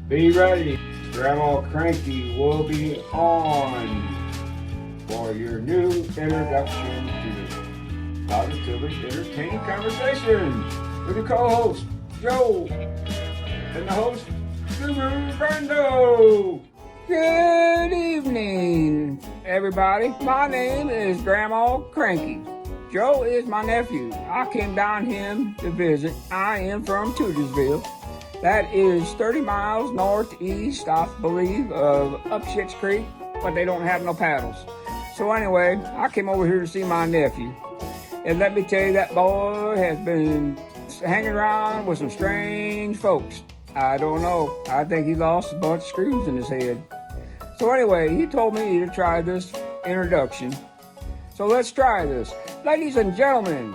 Be ready. Grandma Cranky will be on for your new introduction to positively entertaining conversation with your co-host Joe and the host Guru Brando. Good evening, everybody. My name is Grandma Cranky. Joe is my nephew. I came down here to visit. I am from Tudorville. That is 30 miles northeast, I believe, of Upshits Creek, but they don't have no paddles. So anyway, I came over here to see my nephew. And let me tell you, that boy has been hanging around with some strange folks. I don't know. I think he lost a bunch of screws in his head. So anyway, he told me to try this introduction. So let's try this. Ladies and gentlemen,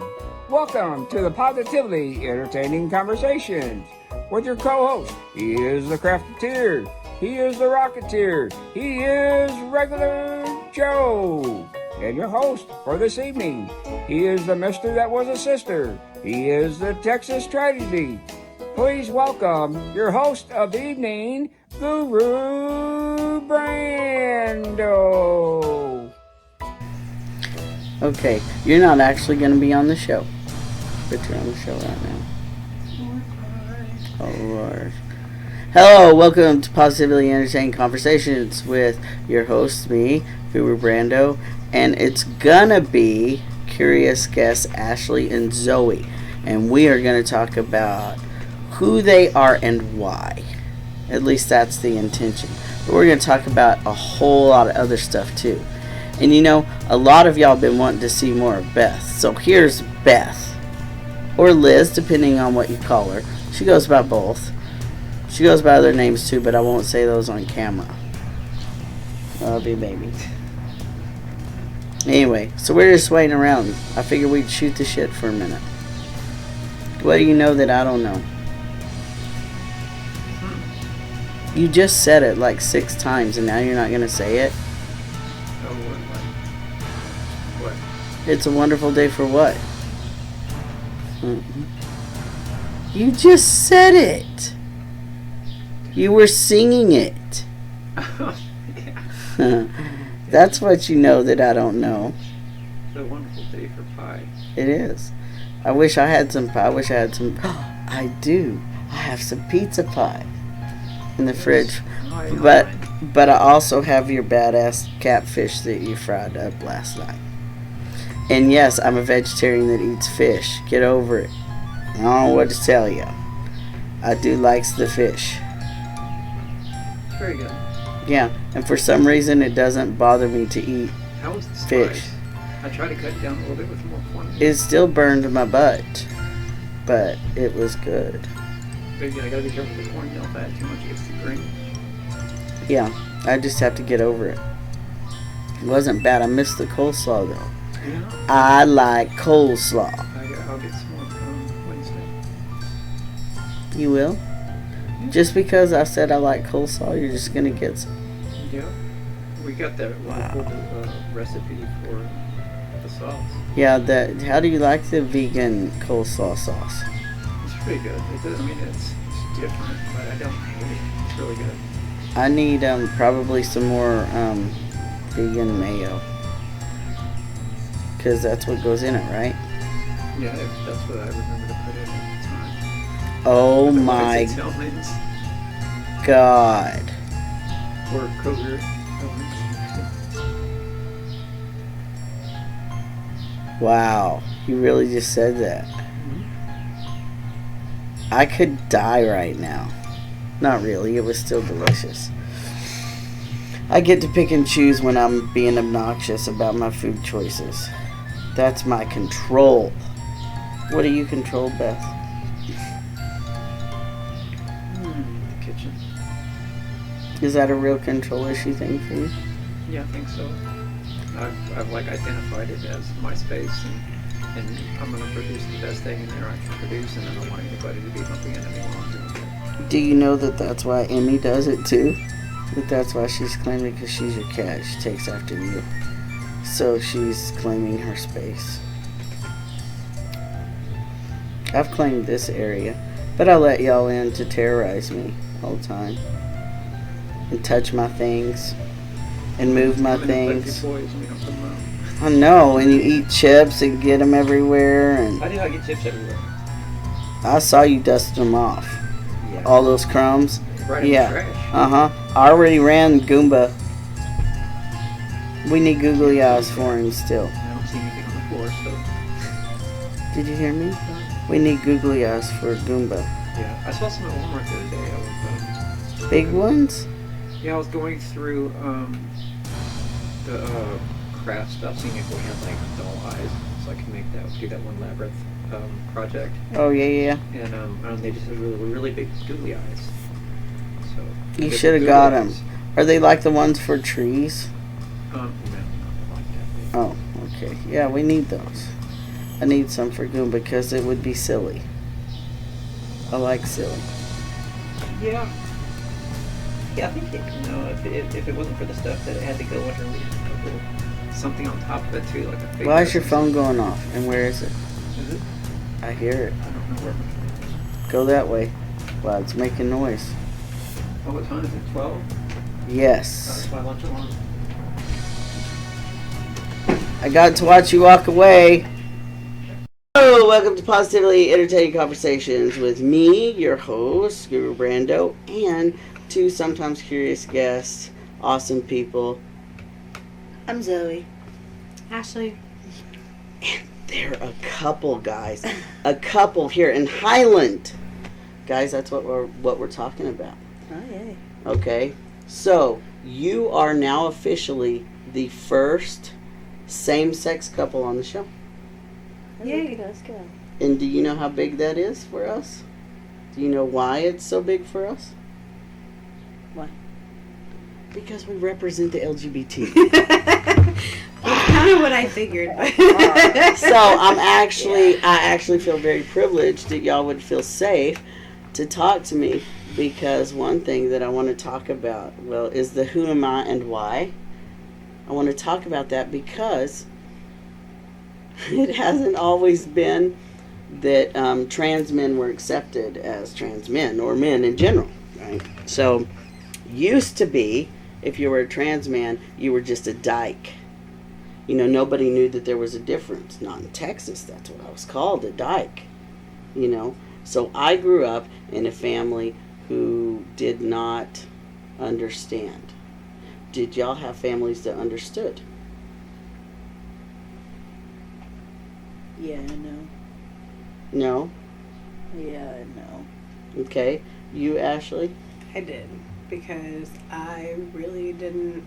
welcome to the Positively Entertaining Conversations with your co-host. He is the Crafteteer. He is the Rocketeer. He is Regular Joe. And your host for this evening. He is the Mister that was a sister. He is the Texas Tragedy. Please welcome your host of the evening, Guru Brando. Okay, you're not actually going to be on the show, but you're on the show right now. Oh, Lord. Hello, welcome to Positively Entertaining Conversations with your host, me, Guru Brando, and it's gonna be curious guests Ashley and Zoe, and we are going to talk about who they are and why. At least that's the intention. But we're going to talk about a whole lot of other stuff too. And you know, a lot of y'all been wanting to see more of Beth. So here's Beth, or Liz, depending on what you call her. She goes by both. She goes by other names too, but I won't say those on camera. That'll be baby. Anyway, so we're just waiting around. I figured we'd shoot the shit for a minute. What do you know that I don't know? You just said it like 6 times and now you're not going to say it? What? It's a wonderful day for what? Mm-hmm. You just said it. You were singing it. Yeah. That's what you know that I don't know. It's a wonderful day for pie. It is. I wish I had some pie. I do. I have some pizza pie in the fridge. But I also have your badass catfish that you fried up last night. And yes, I'm a vegetarian that eats fish. Get over it. I don't know what to tell you. I do likes the fish. Very good. Yeah, and for some reason it doesn't bother me to eat How was the fish. spice? I tried to cut it down a little bit with more quantity. It still burned my butt, but it was good. But yeah, I gotta be careful with the corn. Don't add too much; it gets too green. Yeah, I just have to get over it. It wasn't bad. I missed the coleslaw though. Yeah. I like coleslaw. I'll get some more on Wednesday. You will? Just because I said I like coleslaw, you're just gonna get some. Yeah. We got that Wow. recipe for the sauce. Yeah, how do you like the vegan coleslaw sauce? It's pretty good. It's different, but I don't hate it. It's really good. I need probably some more vegan mayo. Because that's what goes in it, right? Yeah, that's what I remember to put in at the time. Oh my God. Or Kroger. Wow, you really just said that. I could die right now. Not really, it was still delicious. I get to pick and choose when I'm being obnoxious about my food choices. That's my control. What do you control, Beth? The kitchen. Is that a real control issue thing for you? Yeah, I think so. I've like identified it as my space, and I'm gonna produce the best thing in there I can produce, and I don't want anybody to be bumping into me while I'm doing it. Do you know that that's why Emmy does it too? That that's why she's claiming, because she's your cat. She takes after you. So she's claiming her space. I've claimed this area, but I let y'all in to terrorize me. whole time. And touch my things. And move my I'm gonna play with things. your toys and we don't put them out. I know, and you eat chips and get them everywhere, and I do not get chips everywhere. I saw you dust them off. Yeah. All those crumbs. Right in Yeah. the trash. Uh-huh. I already ran Goomba. We need googly eyes for him still. I don't see anything on the floor, so. Did you hear me? We need googly eyes for Goomba. Yeah. I saw some at Walmart the other day. I was, Big ones? yeah, I was going through the craft stuff, seeing if we had like doll eyes, so I could do that one labyrinth project. Oh, yeah. And they just had really big googly eyes. So You big should have googly got them. eyes. Are they like the ones for trees? No, not like that. Oh, okay. Yeah, we need those. I need some for Goomba because it would be silly. I like silly. Yeah. Yeah, I think if it wasn't for the stuff that it had to go underneath, a little something on top of it too, like a fake. Why is your phone going off? And where is it? Is it? I hear it. I don't know where my phone is. Go that way. Wow, it's making noise. Oh, what time is it? 12? Yes. That's my lunch alarm. I got to watch you walk away. Hello, welcome to Positively Entertaining Conversations with me, your host, Guru Brando, and two sometimes curious guests, awesome people. I'm Zoe. Ashley. And they're a couple, guys. A couple here in Highland. Guys, that's what we're talking about. Oh, yay. Okay? So, you are now officially the first same-sex couple on the show. Yay, let's go. And do you know how big that is for us? Do you know why it's so big for us? Why? Because we represent the LGBT. That's kind of what I figured. So I actually feel very privileged that y'all would feel safe to talk to me, because one thing that I want to talk about, well, is the who am I and why. I want to talk about that because it hasn't always been that trans men were accepted as trans men or men in general, right? So, used to be, if you were a trans man, you were just a dyke. You know, nobody knew that there was a difference. Not in Texas, that's what I was called, a dyke. You know, so I grew up in a family who did not understand. Did y'all have families that understood? Yeah, no. No? Yeah, no. Okay. You, Ashley? I did. Because I really didn't,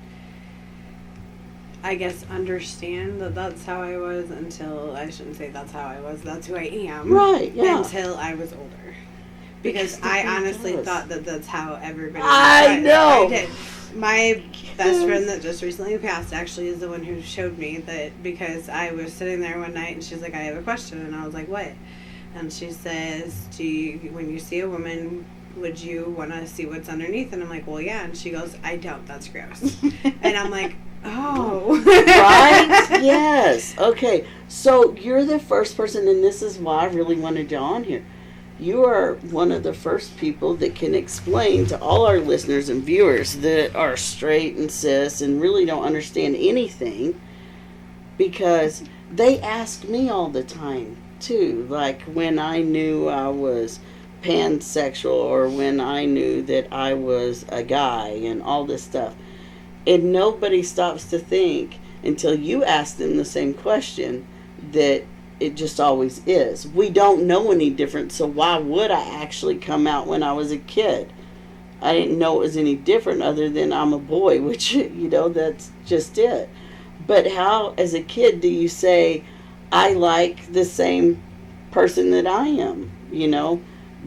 I guess, understand that that's how I was until, I shouldn't say that's how I was, that's who I am. Right, yeah. Until I was older. Because I honestly thought that that's how everybody was. I know. I did. My best friend that just recently passed actually is the one who showed me that, because I was sitting there one night and she's like, I have a question. And I was like, what? And she says, when you see a woman, would you want to see what's underneath? And I'm like, well, yeah. And she goes, I don't. That's gross. And I'm like, oh. Right? Yes. Okay. So you're the first person, and this is why I really wanted you on here. You are one of the first people that can explain to all our listeners and viewers that are straight and cis and really don't understand anything, because they ask me all the time too, like when I knew I was pansexual or when I knew that I was a guy and all this stuff. And nobody stops to think until you ask them the same question that it just always is. We don't know any different, so why would I actually come out when I was a kid? I didn't know it was any different other than I'm a boy, which, you know, that's just it. But how, as a kid, do you say, I like the same person that I am? You know,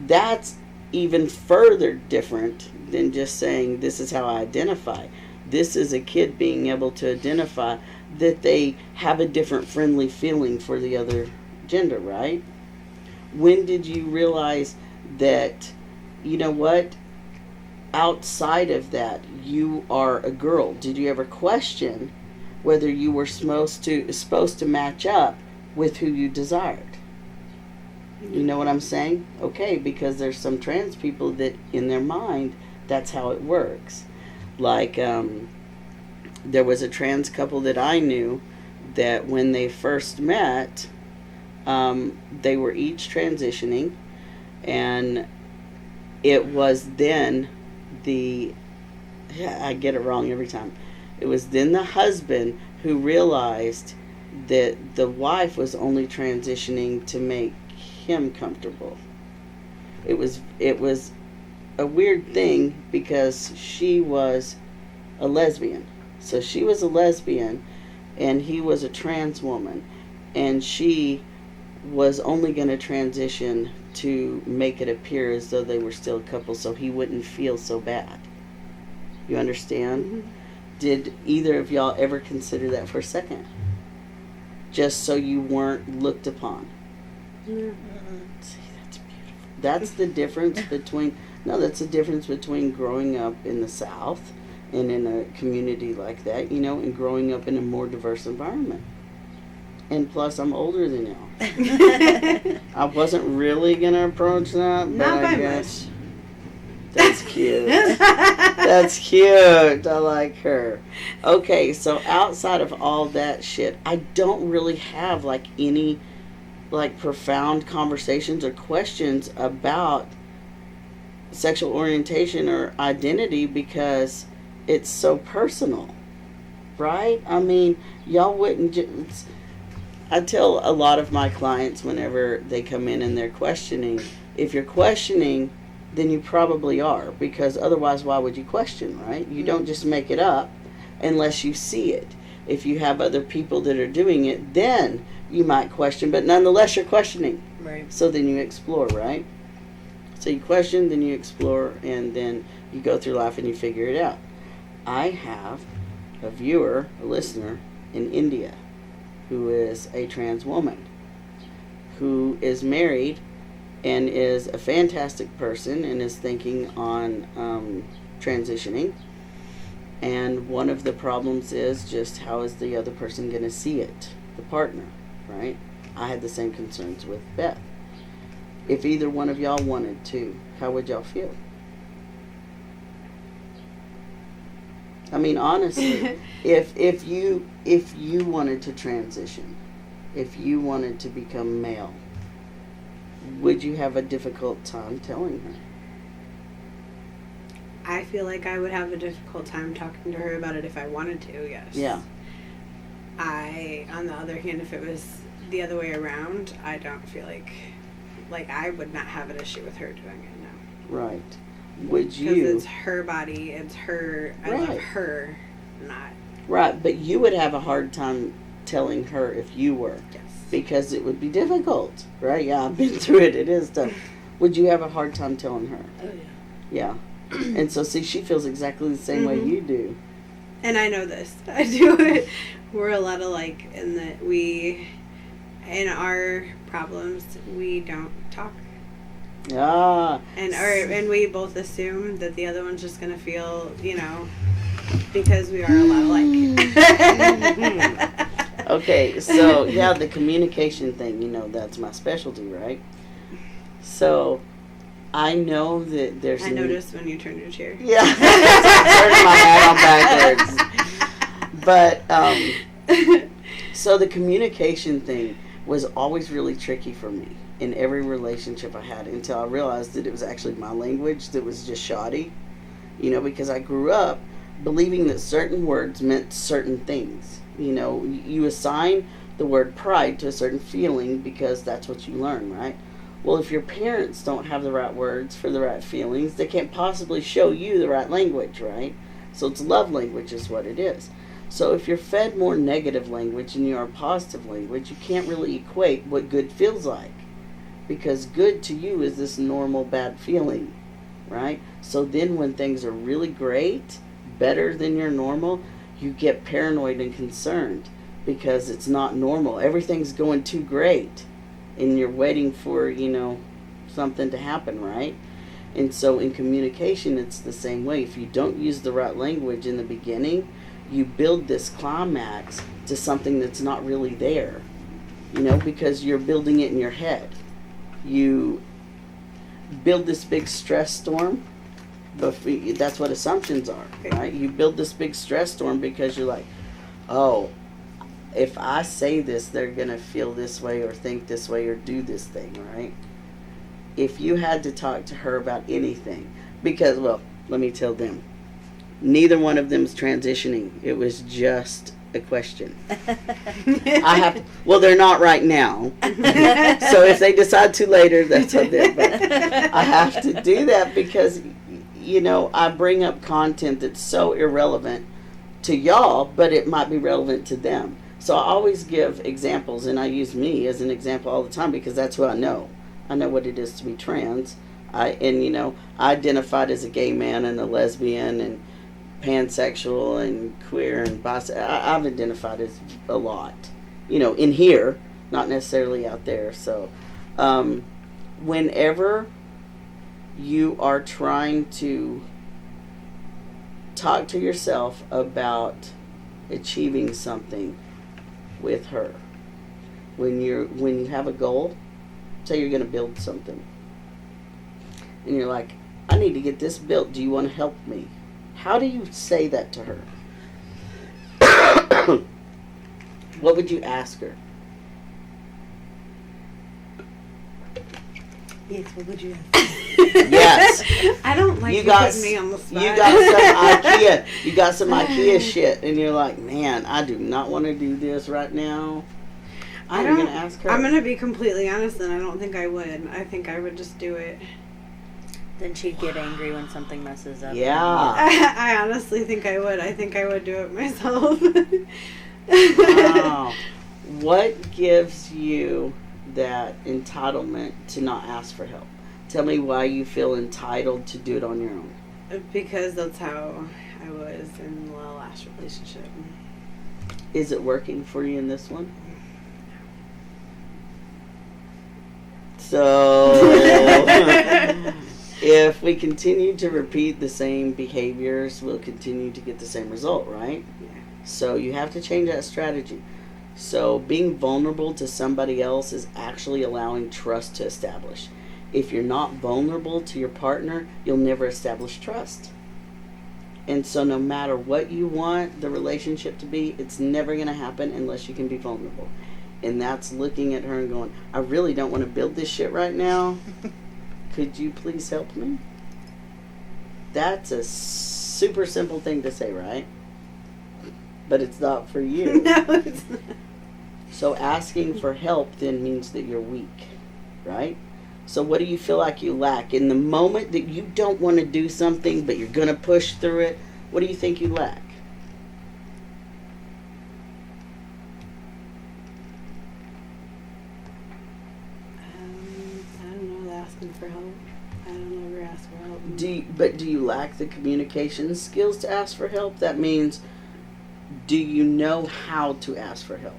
that's even further different than just saying, this is how I identify. This is a kid being able to identify that they have a different friendly feeling for the other gender, right? When did you realize that, you know what, outside of that, you are a girl? Did you ever question whether you were supposed to match up with who you desired? You know what I'm saying? Okay, because there's some trans people that in their mind, that's how it works. Like, there was a trans couple that I knew that when they first met, they were each transitioning, and it was then I get it wrong every time. It was then the husband who realized that the wife was only transitioning to make him comfortable. It was a weird thing because she was a lesbian. So she was a lesbian and he was a trans woman, and she was only going to transition to make it appear as though they were still a couple so he wouldn't feel so bad. You understand? Mm-hmm. Did either of y'all ever consider that for a second? Just so you weren't looked upon. Yeah. See, that's beautiful. That's the difference between, that's the difference between growing up in the South and in a community like that, and growing up in a more diverse environment. And plus, I'm older than y'all. I wasn't really going to approach that, but Not by I guess. much. That's cute. That's cute. I like her. Okay, so outside of all that shit, I don't really have any profound conversations or questions about sexual orientation or identity because it's so personal, right? I mean, y'all wouldn't just... I tell a lot of my clients whenever they come in and they're questioning, if you're questioning, then you probably are, because otherwise why would you question, right? You don't just make it up unless you see it. If you have other people that are doing it, then you might question, but nonetheless you're questioning. Right. So then you explore, right? So you question, then you explore, and then you go through life and you figure it out. I have a viewer, a listener in India who is a trans woman who is married and is a fantastic person and is thinking on transitioning. And one of the problems is just how is the other person going to see it, the partner, right? I had the same concerns with Beth. If either one of y'all wanted to, how would y'all feel? I mean, honestly, if you wanted to transition, if you wanted to become male, would you have a difficult time telling her? I feel like I would have a difficult time talking to her about it if I wanted to, yes. Yeah. On the other hand, if it was the other way around, I don't feel like I would not have an issue with her doing it, no. Right. Would you... Because it's her body, it's her, I love her, not... Right, but you would have a hard time telling her if you were. Yes. Because it would be difficult, right? Yeah, I've been through it. It is tough. Would you have a hard time telling her? Oh, yeah. Yeah. And so, see, she feels exactly the same way you do. And I know this. I do it. We're a lot alike in that in our problems, we don't talk. Ah. And we both assume that the other one's just going to feel, because we are a lot alike. Okay, so, yeah, the communication thing, that's my specialty, right? So, I know that there's... I noticed when you turned your chair. Yeah. Turning my hat on backwards. But, so the communication thing was always really tricky for me in every relationship I had until I realized that it was actually my language that was just shoddy. Because I grew up believing that certain words meant certain things. You assign the word pride to a certain feeling because that's what you learn, right? Well, if your parents don't have the right words for the right feelings, they can't possibly show you the right language, right? So it's love language is what it is. So if you're fed more negative language than you are positive language, you can't really equate what good feels like. Because good to you is this normal bad feeling, right? So then when things are really great, better than your normal, you get paranoid and concerned because it's not normal. Everything's going too great. And you're waiting for, something to happen, right? And so in communication, it's the same way. If you don't use the right language in the beginning, you build this climax to something that's not really there, because you're building it in your head. you build this big stress storm. That's what assumptions are, right? You build this big stress storm because you're like, oh, if I say this, they're going to feel this way or think this way or do this thing, right? If you had to talk to her about anything, because, well, let me tell them, neither one of them is transitioning. It was just a question. Well, they're not right now. So if they decide to later, that's on them. But I have to do that because, I bring up content that's so irrelevant to y'all, but it might be relevant to them. So I always give examples, and I use me as an example all the time because that's who I know. I know what it is to be trans. I identified as a gay man and a lesbian and pansexual and queer and bisexual. I've identified as a lot, in here, not necessarily out there. So whenever you are trying to talk to yourself about achieving something with her, when you have a goal, say you're going to build something, and you're like, I need to get this built, do you want to help me? How do you say that to her? What would you ask her? Yes, what would you ask? Yes. I don't like you putting me on the spot. You got some IKEA shit, and you're like, man, I do not want to do this right now. I'm going to ask her. I'm going to be completely honest, and I don't think I would. I think I would just do it. Then she'd get angry when something messes up. Yeah. I honestly think I would. I think I would do it myself. Wow. What gives you that entitlement to not ask for help? Tell me why you feel entitled to do it on your own. Because that's how I was in the last relationship. Is it working for you in this one? So, if we continue to repeat the same behaviors, we'll continue to get the same result, right? Yeah. So you have to change that strategy. So being vulnerable to somebody else is actually allowing trust to establish. If you're not vulnerable to your partner, you'll never establish trust. And so no matter what you want the relationship to be, it's never going to happen unless you can be vulnerable. And that's looking at her and going, I really don't want to build this shit right now. Could you please help me? That's a super simple thing to say, right? But it's not for you. No, it's not. So asking for help then means that you're weak, right? So what do you feel like you lack? In the moment that you don't want to do something, but you're going to push through it, what do you think you lack? I don't know, asking for help. I don't ever ask for help. Do you lack the communication skills to ask for help? That means, do you know how to ask for help?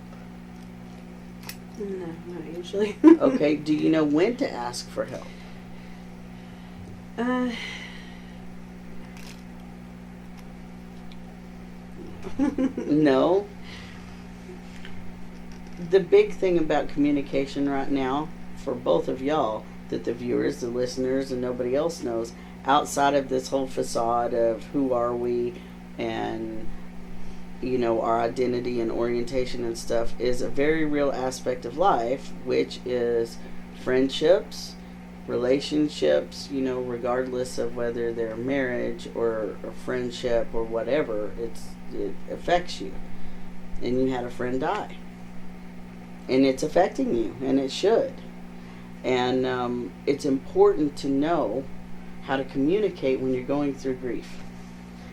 No, not usually. Okay, do you know when to ask for help? No. The big thing about communication right now, for both of y'all, that the viewers, the listeners, and nobody else knows, outside of this whole facade of who are we and our identity and orientation and stuff, is a very real aspect of life, which is friendships, relationships, regardless of whether they're marriage or a friendship or whatever, it affects you. And you had a friend die. And it's affecting you, and it should. And it's important to know how to communicate when you're going through grief.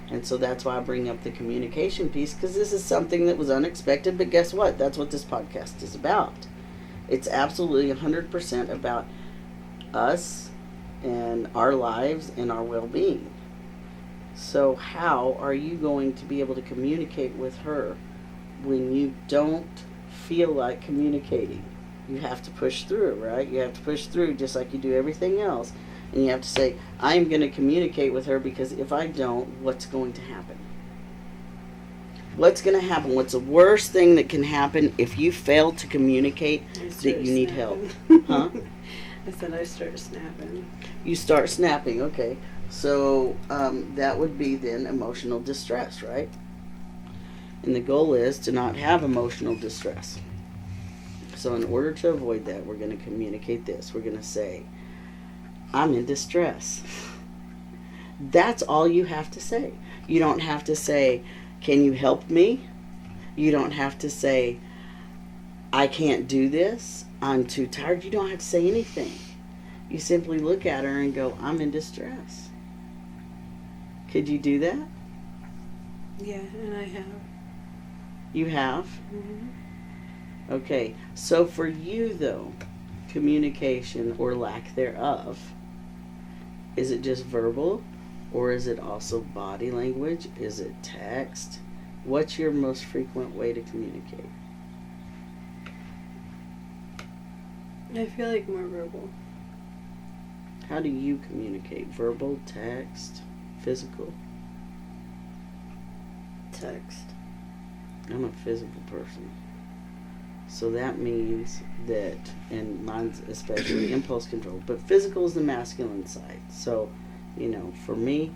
And so that's why I bring up the communication piece, because this is something that was unexpected, but guess what? That's what this podcast is about. It's absolutely 100% about us and our lives and our well-being. So how are you going to be able to communicate with her when you don't feel like communicating? You have to push through, right? You have to push through just like you do everything else. And you have to say, I'm going to communicate with her, because if I don't, what's going to happen? What's going to happen? What's the worst thing that can happen if you fail to communicate that you need help? Huh? I said I start snapping. You start snapping, okay. So that would be then emotional distress, right? And the goal is to not have emotional distress. So in order to avoid that, we're going to communicate this. We're going to say, I'm in distress. That's all you have to say. You don't have to say, can you help me? You don't have to say, I can't do this. I'm too tired. You don't have to say anything. You simply look at her and go, I'm in distress. Could you do that? Yeah, and I have. You have? Mm-hmm. Okay. So for you, though, communication or lack thereof, is it just verbal? Or is it also body language? Is it text? What's your most frequent way to communicate? I feel like more verbal. How do you communicate? Verbal, text, physical? Text. I'm a physical person. So that means that, and mine's especially impulse control, but physical is the masculine side. So, you know, for me,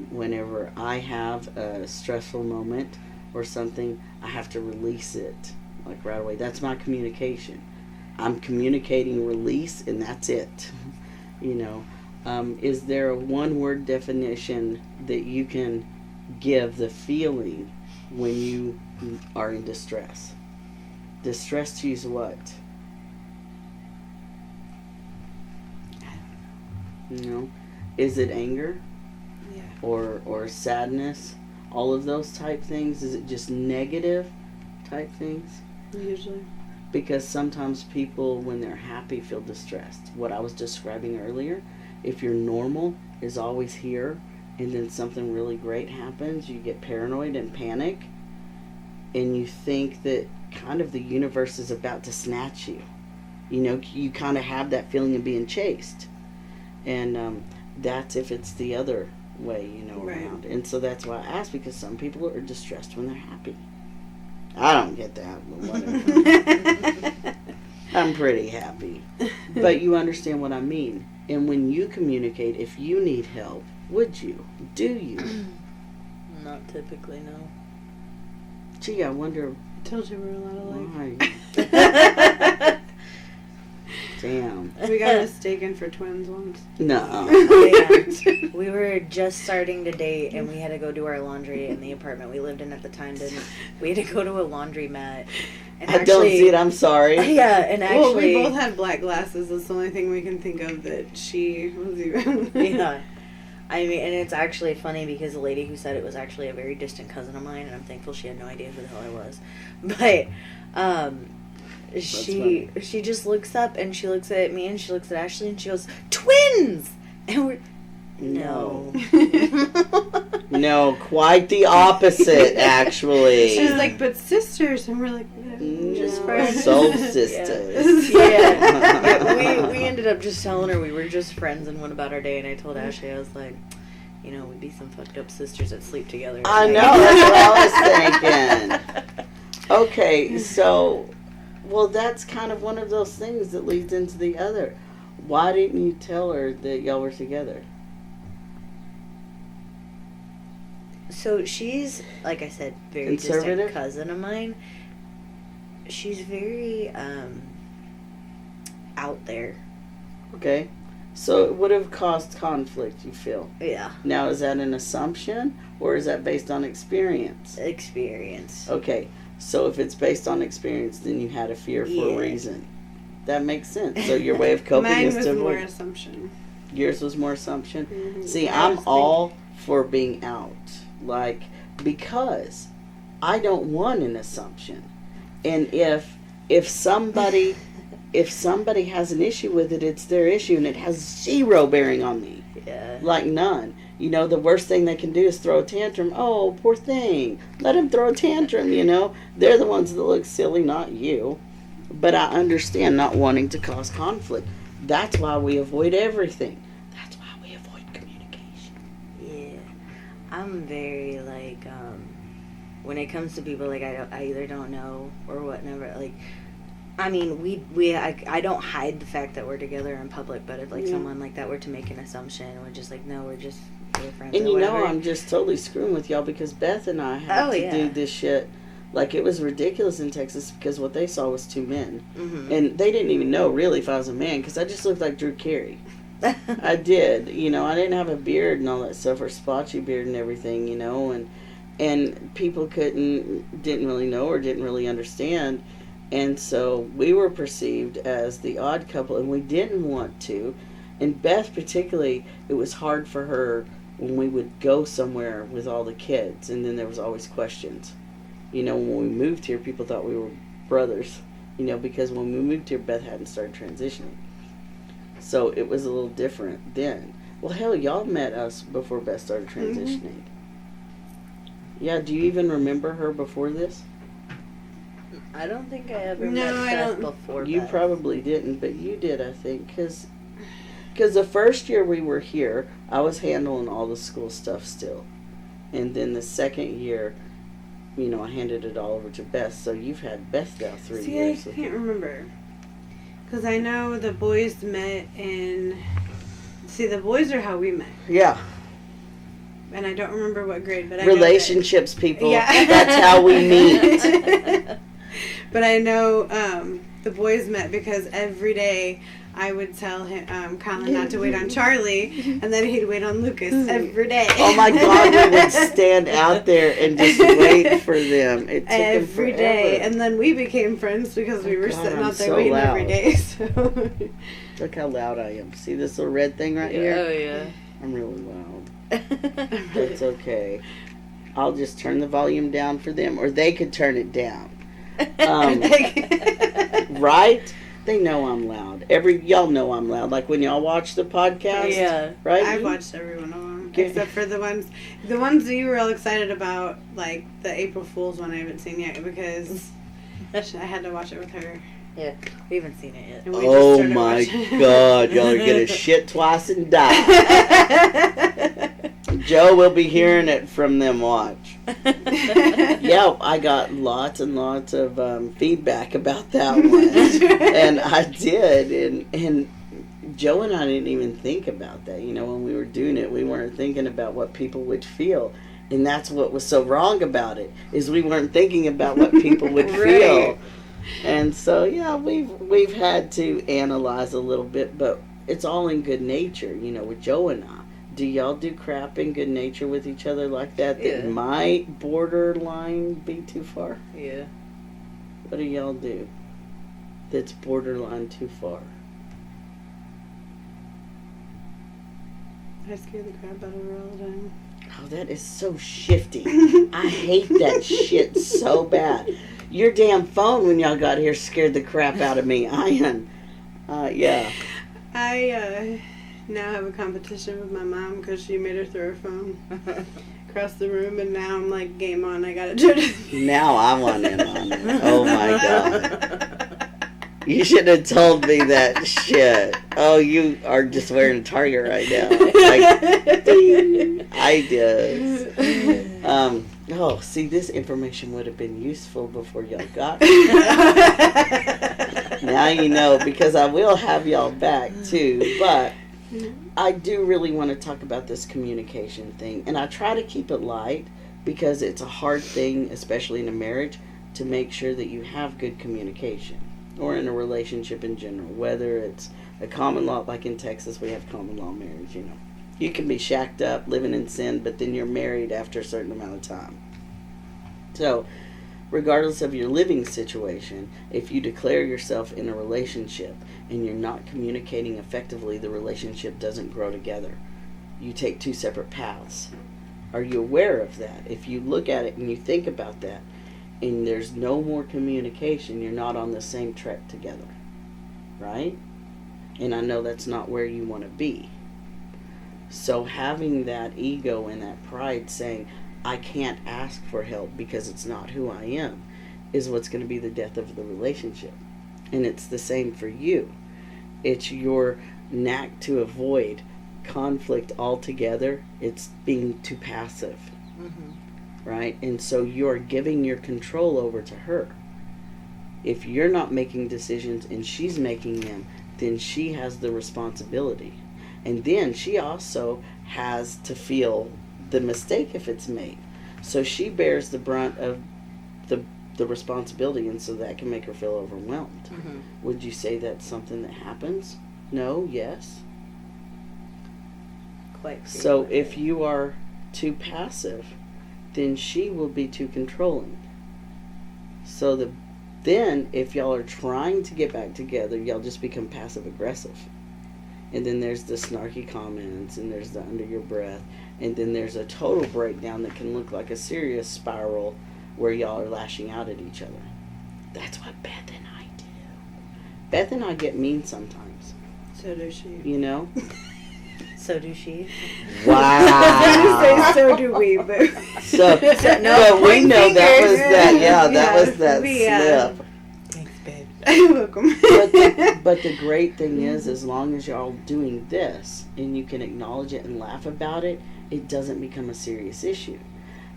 whenever I have a stressful moment or something, I have to release it, like right away. That's my communication. I'm communicating release, and that's it. You know, is there a one-word definition that you can give the feeling when you are in distress? Distress to you is what? You know, is it anger? Yeah. Or sadness? All of those type things? Is it just negative type things? Usually. Because sometimes people, when they're happy, feel distressed. What I was describing earlier, if your normal is always here and then something really great happens, you get paranoid and panic, and you think that kind of the universe is about to snatch you. You know, you kind of have that feeling of being chased. And that's if it's the other way, you know, Right. around. And so that's why I ask, because some people are distressed when they're happy. I don't get that, but whatever. I'm pretty happy. But you understand what I mean. And when you communicate, if you need help, would you? Do you? Not typically, no. Gee, I wonder Told you we're a lot alike. why. Damn. We got mistaken for twins once. No. Yeah. We were just starting to date, and we had to go do our laundry in the apartment we lived in at the time. We had to go to a laundromat. And I don't see it. I'm sorry. Yeah, and actually, Well, we both had black glasses. That's the only thing we can think of that she was even. yeah. I mean, and it's actually funny because the lady who said it was actually a very distant cousin of mine, and I'm thankful she had no idea who the hell I was. But she just looks up and she looks at me and she looks at Ashley and she goes, "Twins!" And we're no. No, quite the opposite, actually. She's like, but sisters, and we're like, Just No, friends. soul sisters. Yeah, we ended up just telling her we were just friends and went about our day. And I told Ashley, I was like, you know, we'd be some fucked up sisters that sleep together. at I night. know, that's what I was thinking. Okay, so, well, that's kind of one of those things that leads into the other. Why didn't you tell her that y'all were together? So she's, like I said, very Conservative? distant cousin of mine. She's very out there. Okay, so it would have caused conflict, you feel. Yeah. Now, is that an assumption, or is that based on experience? Experience. Okay, so if it's based on experience, then you had a fear for a Yeah. reason. That makes sense. So your way of coping mine is was to more avoid. assumption. Yours was more assumption. Mhm. See, I I'm was all for being out, like, because I don't want an assumption. And if somebody has an issue with it, it's their issue, and it has zero bearing on me. Yeah. Like none. You know, the worst thing they can do is throw a tantrum. Oh, poor thing. Let him throw a tantrum, you know. They're the ones that look silly, not you. But I understand not wanting to cause conflict. That's why we avoid everything. That's why we avoid communication. Yeah. I'm very, like, when it comes to people, like, I either don't know or whatever, like, I mean, I don't hide the fact that we're together in public, but if like someone like that were to make an assumption, we're just like, no, we're just friends. And or you whatever. know, I'm just totally screwing with y'all because Beth and I had to do this shit. Like, it was ridiculous in Texas because what they saw was 2 men. Mm-hmm. And they didn't even know, really, if I was a man because I just looked like Drew Carey. I did. You know, I didn't have a beard and all that stuff, or splotchy beard and everything, you know. And people didn't really know or didn't really understand. And so we were perceived as the odd couple, and we didn't want to. And Beth particularly, it was hard for her when we would go somewhere with all the kids, and then there was always questions. You know, when we moved here, people thought we were brothers, you know, because when we moved here, Beth hadn't started transitioning. So it was a little different then. Well, hell, y'all met us before Beth started transitioning. Mm-hmm. Yeah, do you even remember her before this? I don't think I ever met Beth before You Beth. probably didn't, but you did, I think, because the first year we were here, I was handling all the school stuff still. And then the second year, you know, I handed it all over to Beth. So you've had Beth now 3 years. I can't remember. Because I know the boys met in... See, the boys are how we met. Yeah. And I don't remember what grade, but I Relationships, people. Yeah. That's how we meet. But I know the boys met because every day I would tell him, Colin not to wait on Charlie, and then he'd wait on Lucas every day. Oh my God, we would stand out there and just wait for them. It took every them day. forever. And then we became friends because we were sitting I'm out there so waiting loud. every day. So. Look how loud I am. See this little red thing right here? Oh, yeah. I'm really loud. That's okay. I'll just turn the volume down for them, or they could turn it down. Right? They know I'm loud. Y'all know I'm loud. Like when y'all watch the podcast, Yeah. right? I've watched every one of them, except for the ones that you were all excited about, like the April Fool's one I haven't seen yet because I had to watch it with her. Yeah, we haven't seen it yet. And we Oh just started my watching. God, y'all are gonna shit twice and die. Joe will be hearing it from them watch. Yeah, I got lots and lots of feedback about that one. And I did. And Joe and I didn't even think about that. You know, when we were doing it, we weren't thinking about what people would feel. And that's what was so wrong about it, is we weren't thinking about what people would feel. And so, yeah, we've had to analyze a little bit, but it's all in good nature, you know, with Joe and I. Do y'all do crap in good nature with each other like that Yeah. might borderline be too far? Yeah. What do y'all do that's borderline too far? I scare the crap out of her all the time. Oh, that is so shifty. I hate that shit so bad. Your damn phone when y'all got here scared the crap out of me. Yeah. I now have a competition with my mom because she made her throw her phone across the room, and now I'm like, game on, I gotta turn it. Now I want in on it. Oh my God. You should have told me that shit. Oh, you are just wearing a Target right now. Like, ding, I did. Oh, see, this information would have been useful before y'all got me. Now you know, because I will have y'all back too. But I do really want to talk about this communication thing. And I try to keep it light because it's a hard thing, especially in a marriage, to make sure that you have good communication. Or in a relationship in general, whether it's a common law, like in Texas, we have common law marriage, you know. You can be shacked up, living in sin, but then you're married after a certain amount of time. So, regardless of your living situation, if you declare yourself in a relationship and you're not communicating effectively, the relationship doesn't grow together. You take two separate paths. Are you aware of that? If you look at it and you think about that, and there's no more communication, you're not on the same track together, right? And I know that's not where you want to be. So having that ego and that pride saying, I can't ask for help because it's not who I am, is what's going to be the death of the relationship. And it's the same for you. It's your knack to avoid conflict altogether. It's being too passive. Mm-hmm. Right? And so you're giving your control over to her. If you're not making decisions and she's making them, then she has the responsibility. And then she also has to feel the mistake if it's made. So she bears the brunt of the responsibility, and so that can make her feel overwhelmed. Mm-hmm. Would you say that's something that happens? No? Yes? Quite So frequently. if you are too passive, then she will be too controlling. So then if y'all are trying to get back together, y'all just become passive aggressive. And then there's the snarky comments, and there's the under your breath, and then there's a total breakdown that can look like a serious spiral where y'all are lashing out at each other. That's what Beth and I do. Beth and I get mean sometimes, So does she. you know? So do she. Wow. So do we, but So, no, but we point know that fingers. was that. Yeah, that Yeah, was that yeah. slip. Thanks, babe. you're welcome. But the great thing is, as long as y'all doing this and you can acknowledge it and laugh about it, it doesn't become a serious issue.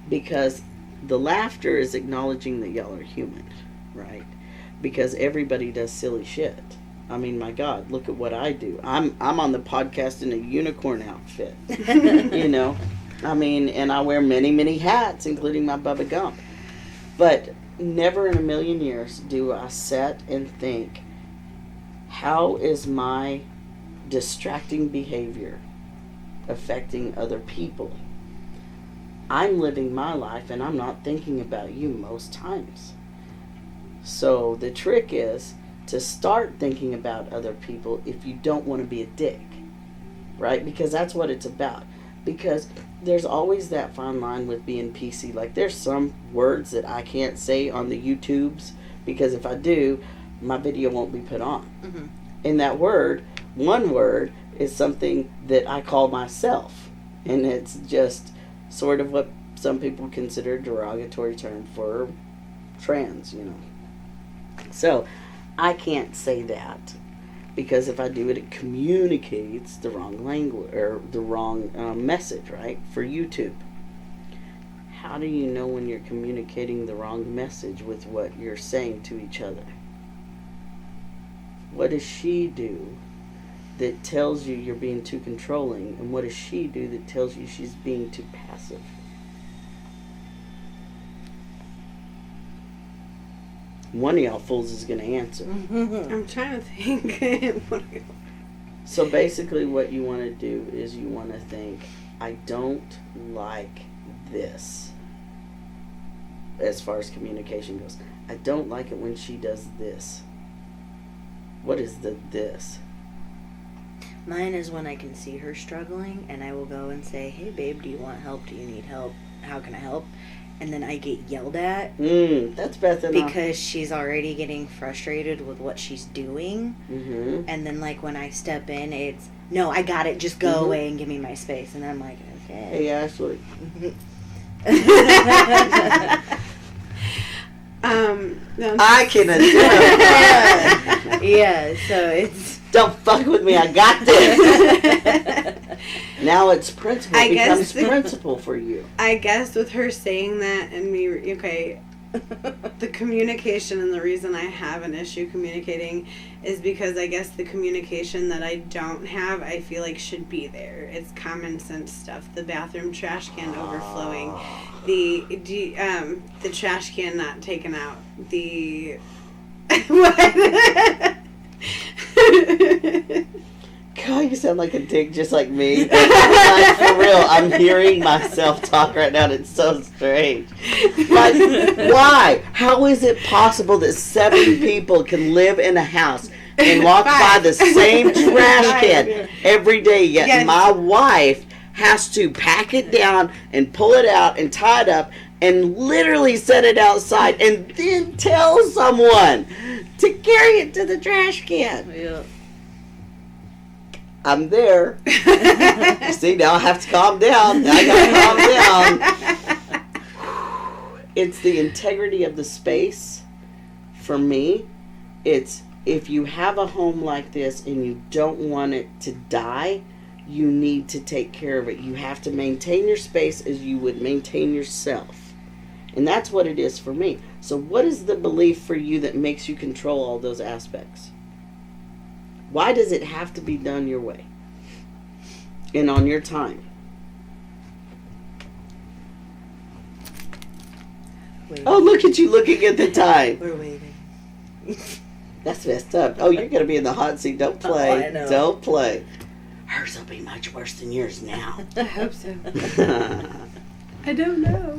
Because the laughter is acknowledging that y'all are human, right? Because everybody does silly shit. I mean, my God, look at what I do. I'm on the podcast in a unicorn outfit, you know? I mean, and I wear many, many hats, including my Bubba Gump. But never in a million years do I sit and think, how is my distracting behavior affecting other people? I'm living my life and I'm not thinking about you most times. So the trick is to start thinking about other people if you don't want to be a dick, right? Because that's what it's about. Because there's always that fine line with being PC. Like, there's some words that I can't say on the YouTubes, because if I do, my video won't be put on. Mm-hmm. And that word, one word, is something that I call myself. And it's just sort of what some people consider a derogatory term for trans, you know. So, I can't say that, because if I do it, it communicates the wrong language, or the wrong message, right, for YouTube. How do you know when you're communicating the wrong message with what you're saying to each other? What does she do that tells you you're being too controlling, and what does she do that tells you she's being too passive? One of y'all fools is going to answer. I'm trying to think. So basically what you want to do is you want to think, I don't like this. As far as communication goes, I don't like it when she does this. What is the this? Mine is when I can see her struggling and I will go and say, hey babe, do you want help? Do you need help? How can I help? And then I get yelled at That's Beth and I. because she's already getting frustrated with what she's doing. Mm-hmm. And then like when I step in, it's, no, I got it, just go away and give me my space. And I'm like, okay. Hey Ashley. No, I can identify. Yeah, so it's... Don't fuck with me, I got this. Now it's principle. I It becomes guess principle for you. I guess with her saying that and me, okay, the communication, and the reason I have an issue communicating is because I guess the communication that I don't have, I feel like should be there. It's common sense stuff. The bathroom trash can overflowing, the trash can not taken out, the what? God, you sound like a dick just like me. Like, for real, I'm hearing myself talk right now and it's so strange. Like, why? How is it possible that 7 people can live in a house and walk by the same trash can every day, yet Yes. my wife has to pack it down and pull it out and tie it up and literally set it outside and then tell someone to carry it to the trash can? Yeah. I'm there. See, now I have to calm down. Now I gotta calm down. It's the integrity of the space. For me, it's if you have a home like this and you don't want it to die, you need to take care of it. You have to maintain your space as you would maintain yourself. And that's what it is for me. So what is the belief for you that makes you control all those aspects? Why does it have to be done your way? And on your time? Waiting. Oh, look at you looking at the time. We're waiting. That's messed up. Oh, you're going to be in the hot seat. Don't play. I know. Don't play. Hers will be much worse than yours now. I hope so. I don't know.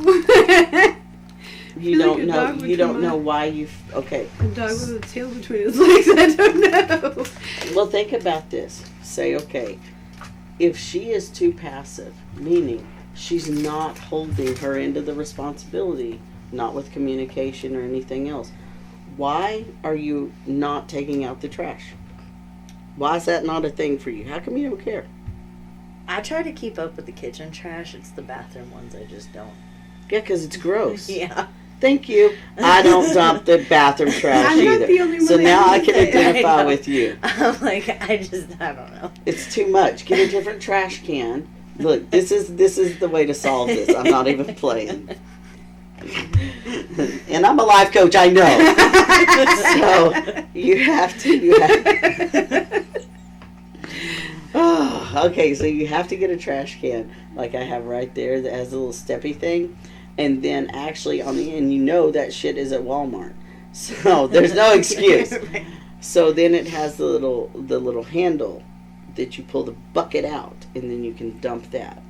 You feel like don't a know. dog You don't between know my- why you. Okay. A dog with a tail between his legs. I don't know. Well, think about this. Say, okay, if she is too passive, meaning she's not holding her end of the responsibility, not with communication or anything else, why are you not taking out the trash? Why is that not a thing for you? How come you don't care? I try to keep up with the kitchen trash. It's the bathroom ones I just don't. Yeah, because it's gross. Yeah. Thank you. I don't dump the bathroom trash I'm not either. the only one So that now I does can it. identify I know. with you. I'm like, I don't know. It's too much. Get a different trash can. Look, this is the way to solve this. I'm not even playing. And I'm a life coach, I know. So you have to. Oh, okay, so you have to get a trash can like I have right there that has a little steppy thing, and then actually on the end, you know that shit is at Walmart. So there's no excuse. So then it has the little handle that you pull the bucket out, and then you can dump that.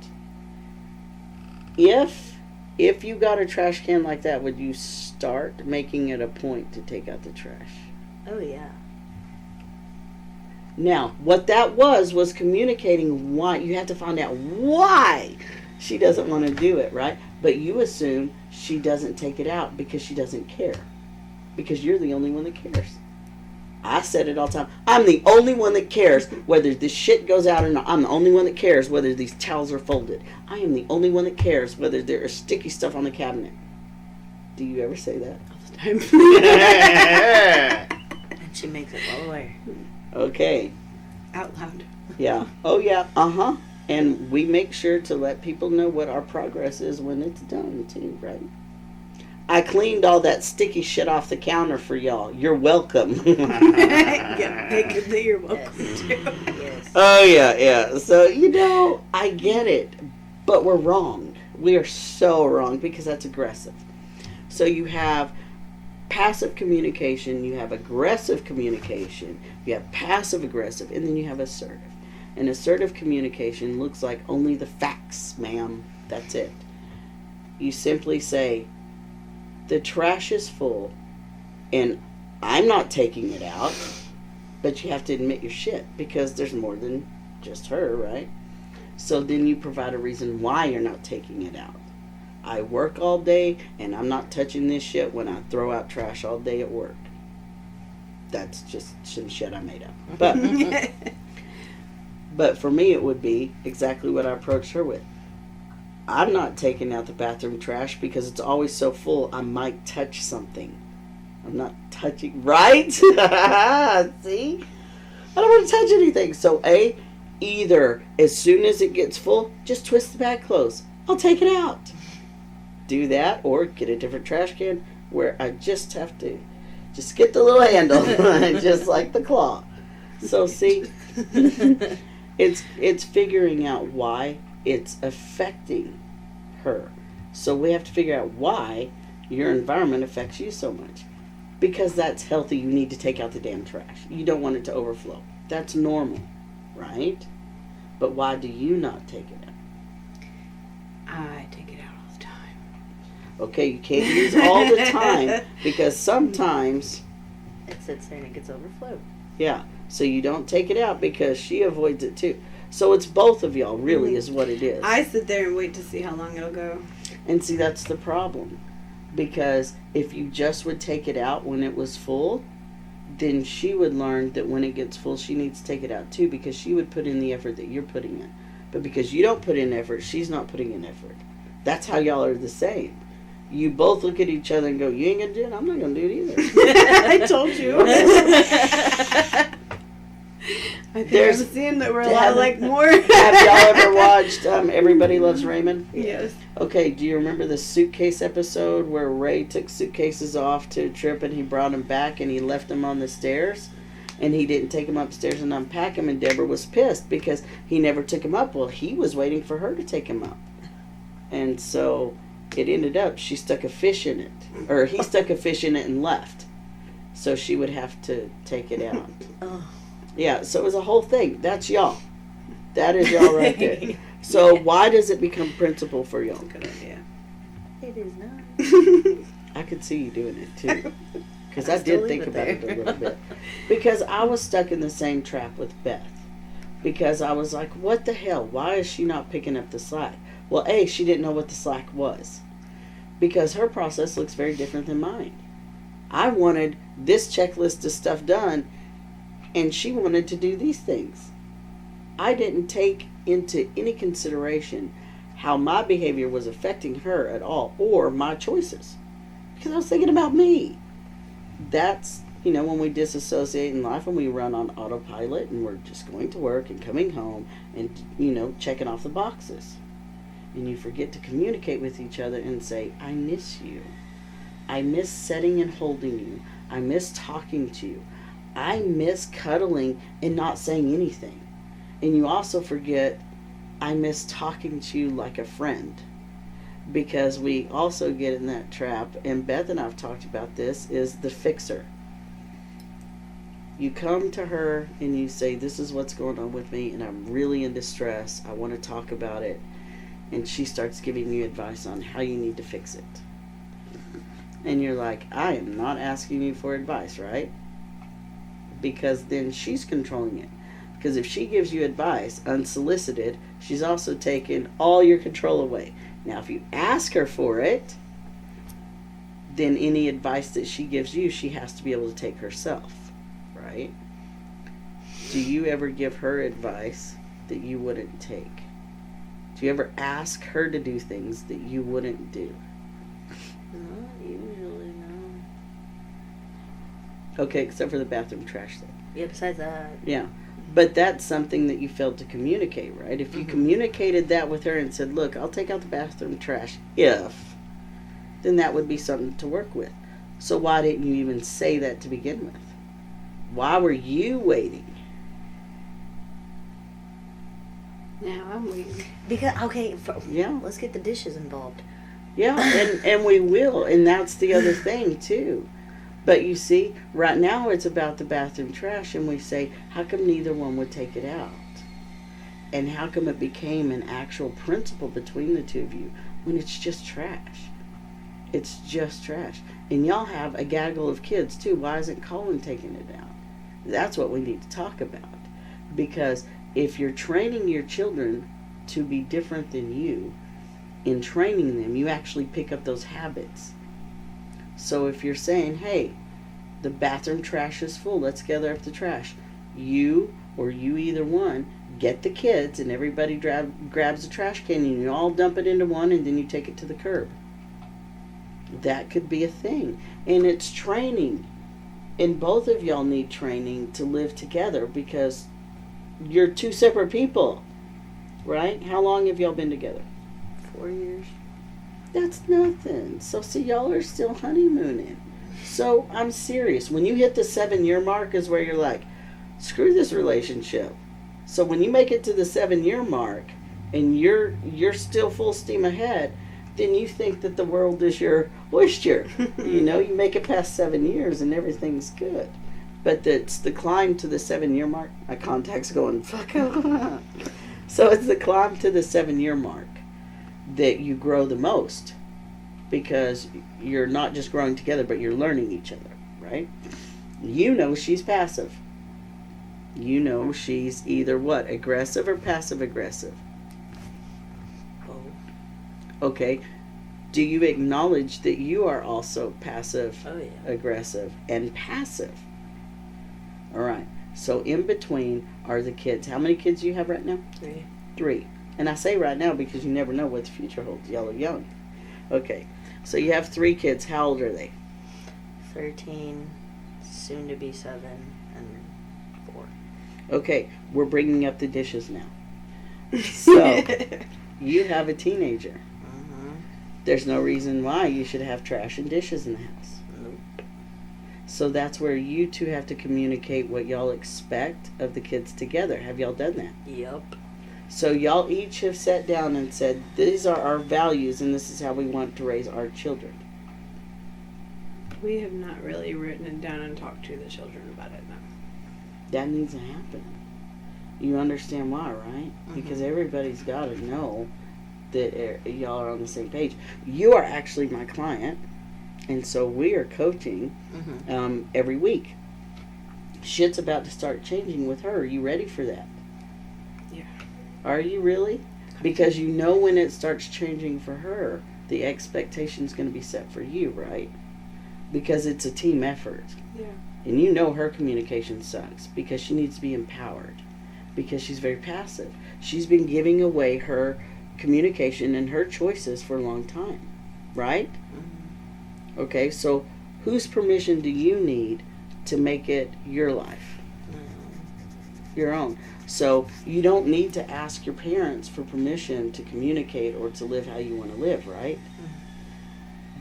If you got a trash can like that, would you start making it a point to take out the trash? Oh, yeah. Now, what that was communicating why. You have to find out why she doesn't want to do it, right? But you assume she doesn't take it out because she doesn't care. Because you're the only one that cares. I said it all the time. I'm the only one that cares whether this shit goes out or not. I'm the only one that cares whether these towels are folded. I am the only one that cares whether there is sticky stuff on the cabinet. Do you ever say that? All the time. And she makes it well aware. Okay. Out loud. Yeah. Oh, yeah. Uh-huh. And we make sure to let people know what our progress is when it's done, too, right? I cleaned all that sticky shit off the counter for y'all. You're welcome. Yeah, take it that you're welcome Yes. to. Yes. Oh, yeah. So, I get it. But we're wrong. We are so wrong because that's aggressive. So you have passive communication, you have aggressive communication, you have passive aggressive, and then you have assertive. And assertive communication looks like only the facts, ma'am. That's it. You simply say, the trash is full, and I'm not taking it out, but you have to admit your shit, because there's more than just her, right? So then you provide a reason why you're not taking it out. I work all day, and I'm not touching this shit when I throw out trash all day at work. That's just some shit I made up. But for me, it would be exactly what I approached her with. I'm not taking out the bathroom trash because it's always so full, I might touch something. I'm not touching, right? See? I don't want to touch anything. So either as soon as it gets full, just twist the bag closed. I'll take it out. Do that, or get a different trash can where I just have to just get the little handle, just like the claw. So see, it's figuring out why it's affecting her. So we have to figure out why your environment affects you so much. Because that's healthy, you need to take out the damn trash. You don't want it to overflow. That's normal, right? But why do you not take it out? I take it out all the time. Okay, you can't use all the time because sometimes, It sits there and it gets overflowed. yeah. So you don't take it out because she avoids it too. So it's both of y'all, really, is what it is. I sit there and wait to see how long it'll go. And see, that's the problem. Because if you just would take it out when it was full, then she would learn that when it gets full, she needs to take it out too, because she would put in the effort that you're putting in. But because you don't put in effort, she's not putting in effort. That's how y'all are the same. You both look at each other and go, you ain't going to do it? I'm not going to do it either. I told you. I think There's- I'm seeing that we're a lot like more. Have y'all ever watched Everybody Loves Raymond? Yes. Okay, do you remember the suitcase episode where Ray took suitcases off to a trip and he brought them back and he left them on the stairs? And he didn't take them upstairs and unpack them, and Deborah was pissed because he never took them up. Well, he was waiting for her to take them up. And so it ended up she stuck a fish in it. Or he stuck a fish in it and left. So she would have to take it out. Oh. Yeah, so it was a whole thing. That's y'all. That is y'all right there. So why does it become principle for y'all? Good idea. It is not. I could see you doing it too. Because I I still did think leave it about it there. a little bit. Because I was stuck in the same trap with Beth. Because I was like, what the hell? Why is she not picking up the slack? Well, A, she didn't know what the slack was. Because her process looks very different than mine. I wanted this checklist of stuff done, and she wanted to do these things. I didn't take into any consideration how my behavior was affecting her at all, or my choices. Because I was thinking about me. That's, when we disassociate in life and we run on autopilot and we're just going to work and coming home and, checking off the boxes. And you forget to communicate with each other and say, I miss you. I miss setting and holding you. I miss talking to you. I miss cuddling and not saying anything. And you also forget, I miss talking to you like a friend. Because we also get in that trap, and Beth and I have talked about this, is the fixer. You come to her and you say, this is what's going on with me and I'm really in distress. I want to talk about it. And she starts giving you advice on how you need to fix it. And you're like, I am not asking you for advice, right? Because then she's controlling it. Because if she gives you advice unsolicited, she's also taken all your control away. Now, if you ask her for it, then any advice that she gives you, she has to be able to take herself, right? Do you ever give her advice that you wouldn't take? Do you ever ask her to do things that you wouldn't do? Not usually, no. Okay, except for the bathroom trash thing. Yeah, besides that. Yeah. But that's something that you failed to communicate, right? If you communicated that with her and said, look, I'll take out the bathroom trash then that would be something to work with. So why didn't you even say that to begin with? Why were you waiting? Now I'm waiting. Because, Yeah. let's get the dishes involved. Yeah, and we will, and that's the other thing, too. But you see, right now it's about the bathroom trash, and we say, how come neither one would take it out? And how come it became an actual principle between the two of you when it's just trash? It's just trash. And y'all have a gaggle of kids, too. Why isn't Colin taking it out? That's what we need to talk about. Because if you're training your children to be different than you, in training them, you actually pick up those habits. So if you're saying, hey, the bathroom trash is full, let's gather up the trash. You or you either one, get the kids and everybody grabs the trash can and you all dump it into one and then you take it to the curb. That could be a thing. And it's training. And both of y'all need training to live together because you're two separate people. Right? How long have y'all been together? 4 years. That's nothing. So see, y'all are still honeymooning. So I'm serious. When you hit the 7-year mark is where you're like, screw this relationship. So when you make it to the 7-year mark and you're still full steam ahead, then you think that the world is your oyster. You make it past 7 years and everything's good. But it's the climb to the 7-year mark. My contact's going, fuck off. So it's the climb to the 7-year mark that you grow the most because you're not just growing together, but you're learning each other, right? She's passive. She's either what? Aggressive or passive aggressive? Oh. Okay. Do you acknowledge that you are also passive, Oh, yeah. aggressive, and passive? All right. So in between are the kids. How many kids do you have right now? 3. 3. And I say right now because you never know what the future holds. Y'all are young. Okay. So you have 3 kids. How old are they? 13, soon to be 7, and 4. Okay, we're bringing up the dishes now. So, you have a teenager. Uh-huh. There's no reason why you should have trash and dishes in the house. Nope. So that's where you two have to communicate what y'all expect of the kids together. Have y'all done that? Yep. So y'all each have sat down and said, these are our values and this is how we want to raise our children. We have not really written it down and talked to the children about it, no. That needs to happen. You understand why, right? Because everybody's got to know that y'all are on the same page. You are actually my client, and so we are coaching every week. Shit's about to start changing with her. Are you ready for that? Yeah. Are you really? Because you know when it starts changing for her, the expectation's going to be set for you, right? Because it's a team effort. Yeah. And you know her communication sucks because she needs to be empowered. Because she's very passive. She's been giving away her communication and her choices for a long time. Right? Mm-hmm. Okay, so whose permission do you need to make it your life? Your own. So you don't need to ask your parents for permission to communicate or to live how you want to live, right?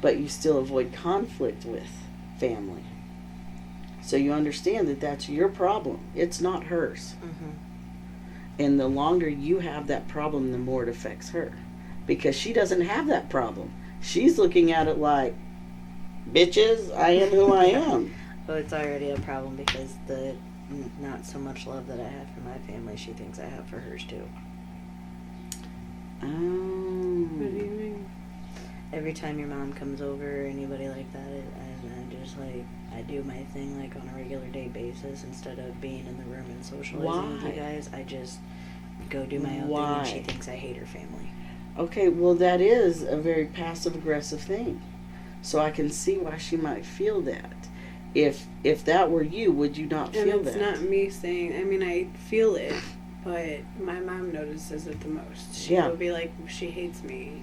But you still avoid conflict with family. So you understand that that's your problem. It's not hers. And the longer you have that problem, the more it affects her. Because she doesn't have that problem. She's looking at it like, bitches, I am who I am. Well, it's already a problem because the not so much love that I have for my family, she thinks I have for hers too. What do you mean? Every time your mom comes over or anybody like that, I'm just like, I do my thing like on a regular day basis instead of being in the room and socializing with you guys. I just go do my own thing and she thinks I hate her family. Okay, well that is a very passive-aggressive thing. So I can see why she might feel that. If that were you, would you not feel that? And it's not me saying, I mean, I feel it, but my mom notices it the most. She will be like, she hates me,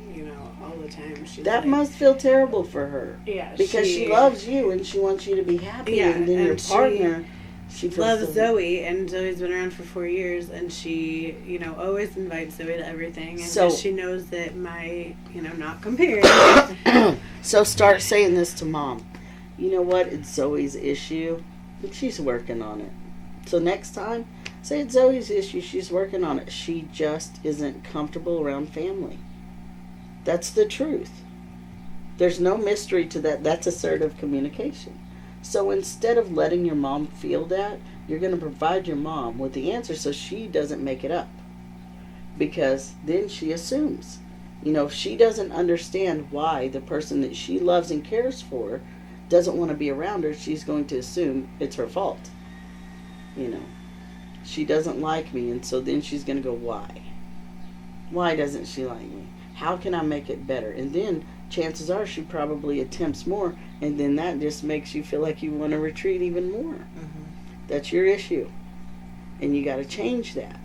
all the time. She's that like, must feel terrible for her. Yeah. Because she loves you and she wants you to be happy. Yeah, and then your partner, she loves Zoe, and Zoe's been around for 4 years, and she, always invites Zoe to everything. And so she knows that my, not comparing. So start saying this to mom. You know what? It's Zoe's issue, and she's working on it. So next time, say it's Zoe's issue. She's working on it. She just isn't comfortable around family. That's the truth. There's no mystery to that. That's assertive communication. So instead of letting your mom feel that, you're going to provide your mom with the answer so she doesn't make it up. Because then she assumes. She doesn't understand why the person that she loves and cares for doesn't want to be around her. She's going to assume it's her fault. She doesn't like me, and so then she's going to go, why? Why doesn't she like me? How can I make it better? And then chances are she probably attempts more, and then that just makes you feel like you want to retreat even more. That's your issue. And you got to change that,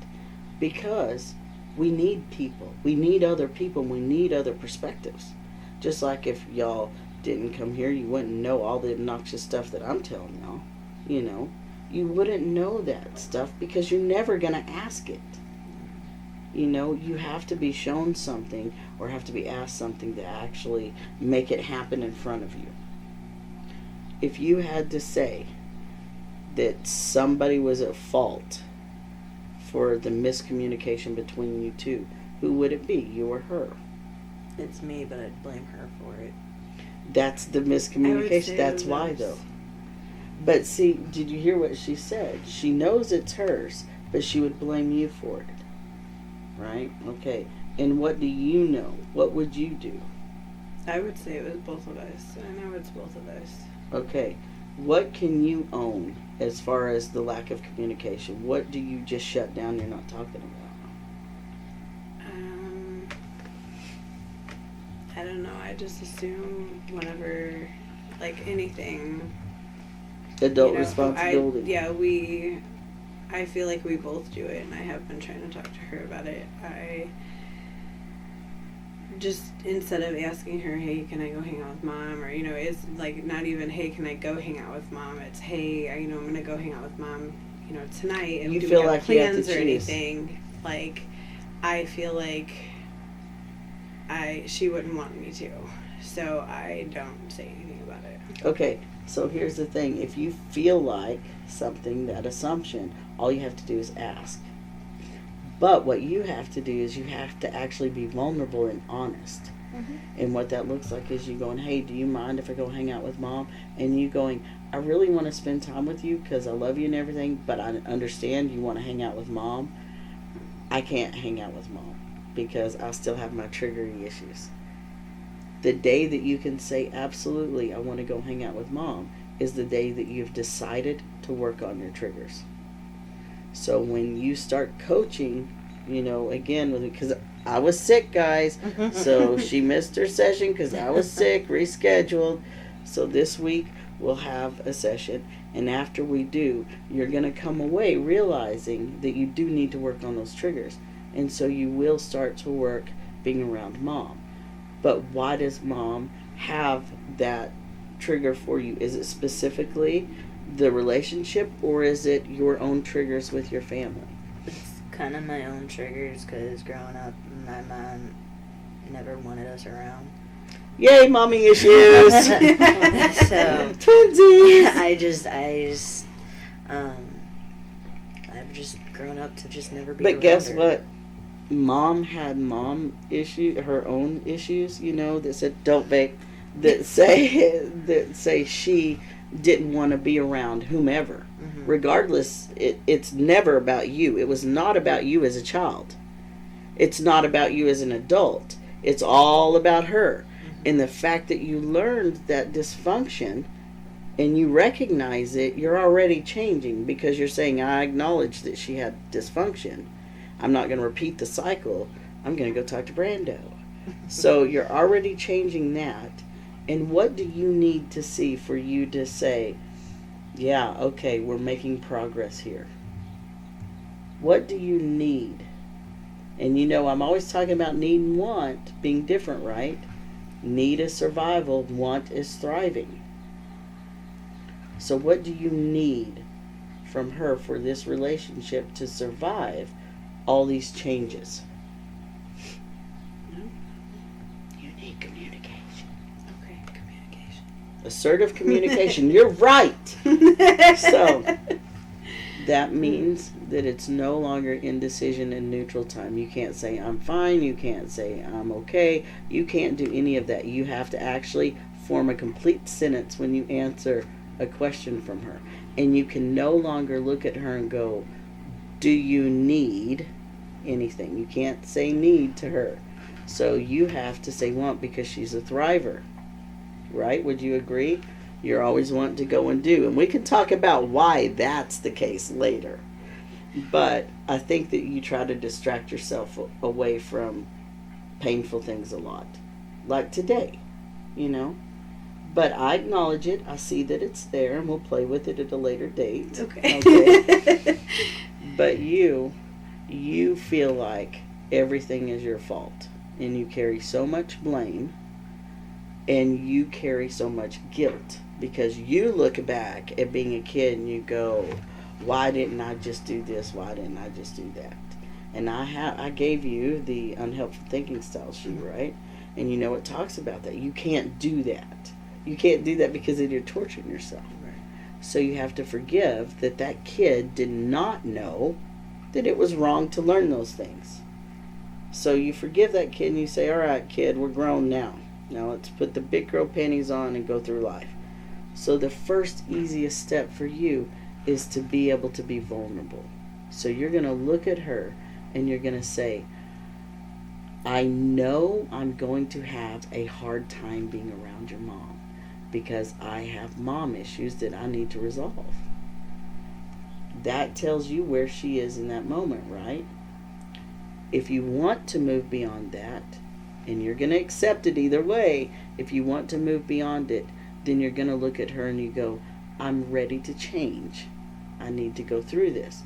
because we need people. We need other people. We need other perspectives. Just like if y'all didn't come here, you wouldn't know all the obnoxious stuff that I'm telling y'all. You wouldn't know that stuff because you're never going to ask it. You have to be shown something or have to be asked something to actually make it happen in front of you. If you had to say that somebody was at fault for the miscommunication between you two, who would it be, you or her? It's me, but I'd blame her for it. That's the miscommunication. That's why, though. But see, did you hear what she said? She knows it's hers, but she would blame you for it. Right? Okay. And what do you know? What would you do? I would say it was both of us. I know it's both of us. Okay. What can you own as far as the lack of communication? What do you just shut down you're not talking about? I don't know. I just assume whenever, anything. Adult responsibility. I feel like we both do it, and I have been trying to talk to her about it. I just, instead of asking her, hey, can I go hang out with mom? Or, it's not even, hey, can I go hang out with mom? It's, hey, I'm going to go hang out with mom. tonight and You do feel we have like you have to plans or choose. anything, like I feel like she wouldn't want me to, so I don't say anything about it. Okay, so here's the thing. If you feel like something, that assumption, all you have to do is ask. But what you have to do is you have to actually be vulnerable and honest. And what that looks like is you going, hey, do you mind if I go hang out with Mom? And you going, I really want to spend time with you because I love you and everything, but I understand you want to hang out with Mom. I can't hang out with Mom because I still have my triggering issues. The day that you can say, absolutely, I want to go hang out with Mom, is the day that you've decided to work on your triggers. So when you start coaching, again, because I was sick, guys, so she missed her session because I was sick, rescheduled. So this week we'll have a session, and after we do, you're going to come away realizing that you do need to work on those triggers. And so you will start to work being around Mom. But why does Mom have that trigger for you? Is it specifically the relationship, or is it your own triggers with your family? It's kind of my own triggers because growing up, my mom never wanted us around. Yay, mommy issues! So Twinsies! I've just grown up to just never be But around guess her. what? Mom had her own issues, that said don't vape, that say she didn't want to be around whomever. Regardless, it's never about you. It was not about you as a child. It's not about you as an adult. It's all about her. And the fact that you learned that dysfunction and you recognize it, you're already changing because you're saying, I acknowledge that she had dysfunction. I'm not going to repeat the cycle. I'm going to go talk to Brando. So you're already changing that. And what do you need to see for you to say, yeah, okay, we're making progress here? What do you need? And I'm always talking about need and want being different, right? Need is survival, want is thriving. So what do you need from her for this relationship to survive all these changes? You need communication. Okay, communication. Assertive communication. You're right. So that means that it's no longer indecision and neutral time. You can't say I'm fine. You can't say I'm okay. You can't do any of that. You have to actually form a complete sentence when you answer a question from her. And you can no longer look at her and go, do you need anything? You can't say need to her. So you have to say want because she's a thriver. Right? Would you agree? You're always wanting to go and do. And we can talk about why that's the case later. But I think that you try to distract yourself away from painful things a lot. Like today, But I acknowledge it. I see that it's there, and we'll play with it at a later date. Okay. But you feel like everything is your fault. And you carry so much blame. And you carry so much guilt. Because you look back at being a kid and you go, why didn't I just do this? Why didn't I just do that? And I gave you the unhelpful thinking style sheet, right? And it talks about that. You can't do that. You can't do that because then you're torturing yourself. Right. So you have to forgive that kid did not know that it was wrong to learn those things. So you forgive that kid and you say, all right, kid, we're grown now. Now let's put the big girl panties on and go through life. So the first easiest step for you is to be able to be vulnerable. So you're going to look at her and you're going to say, I know I'm going to have a hard time being around your mom because I have mom issues that I need to resolve. That tells you where she is in that moment, right? If you want to move beyond that, and you're going to accept it either way, if you want to move beyond it, then you're going to look at her and you go, I'm ready to change. I need to go through this.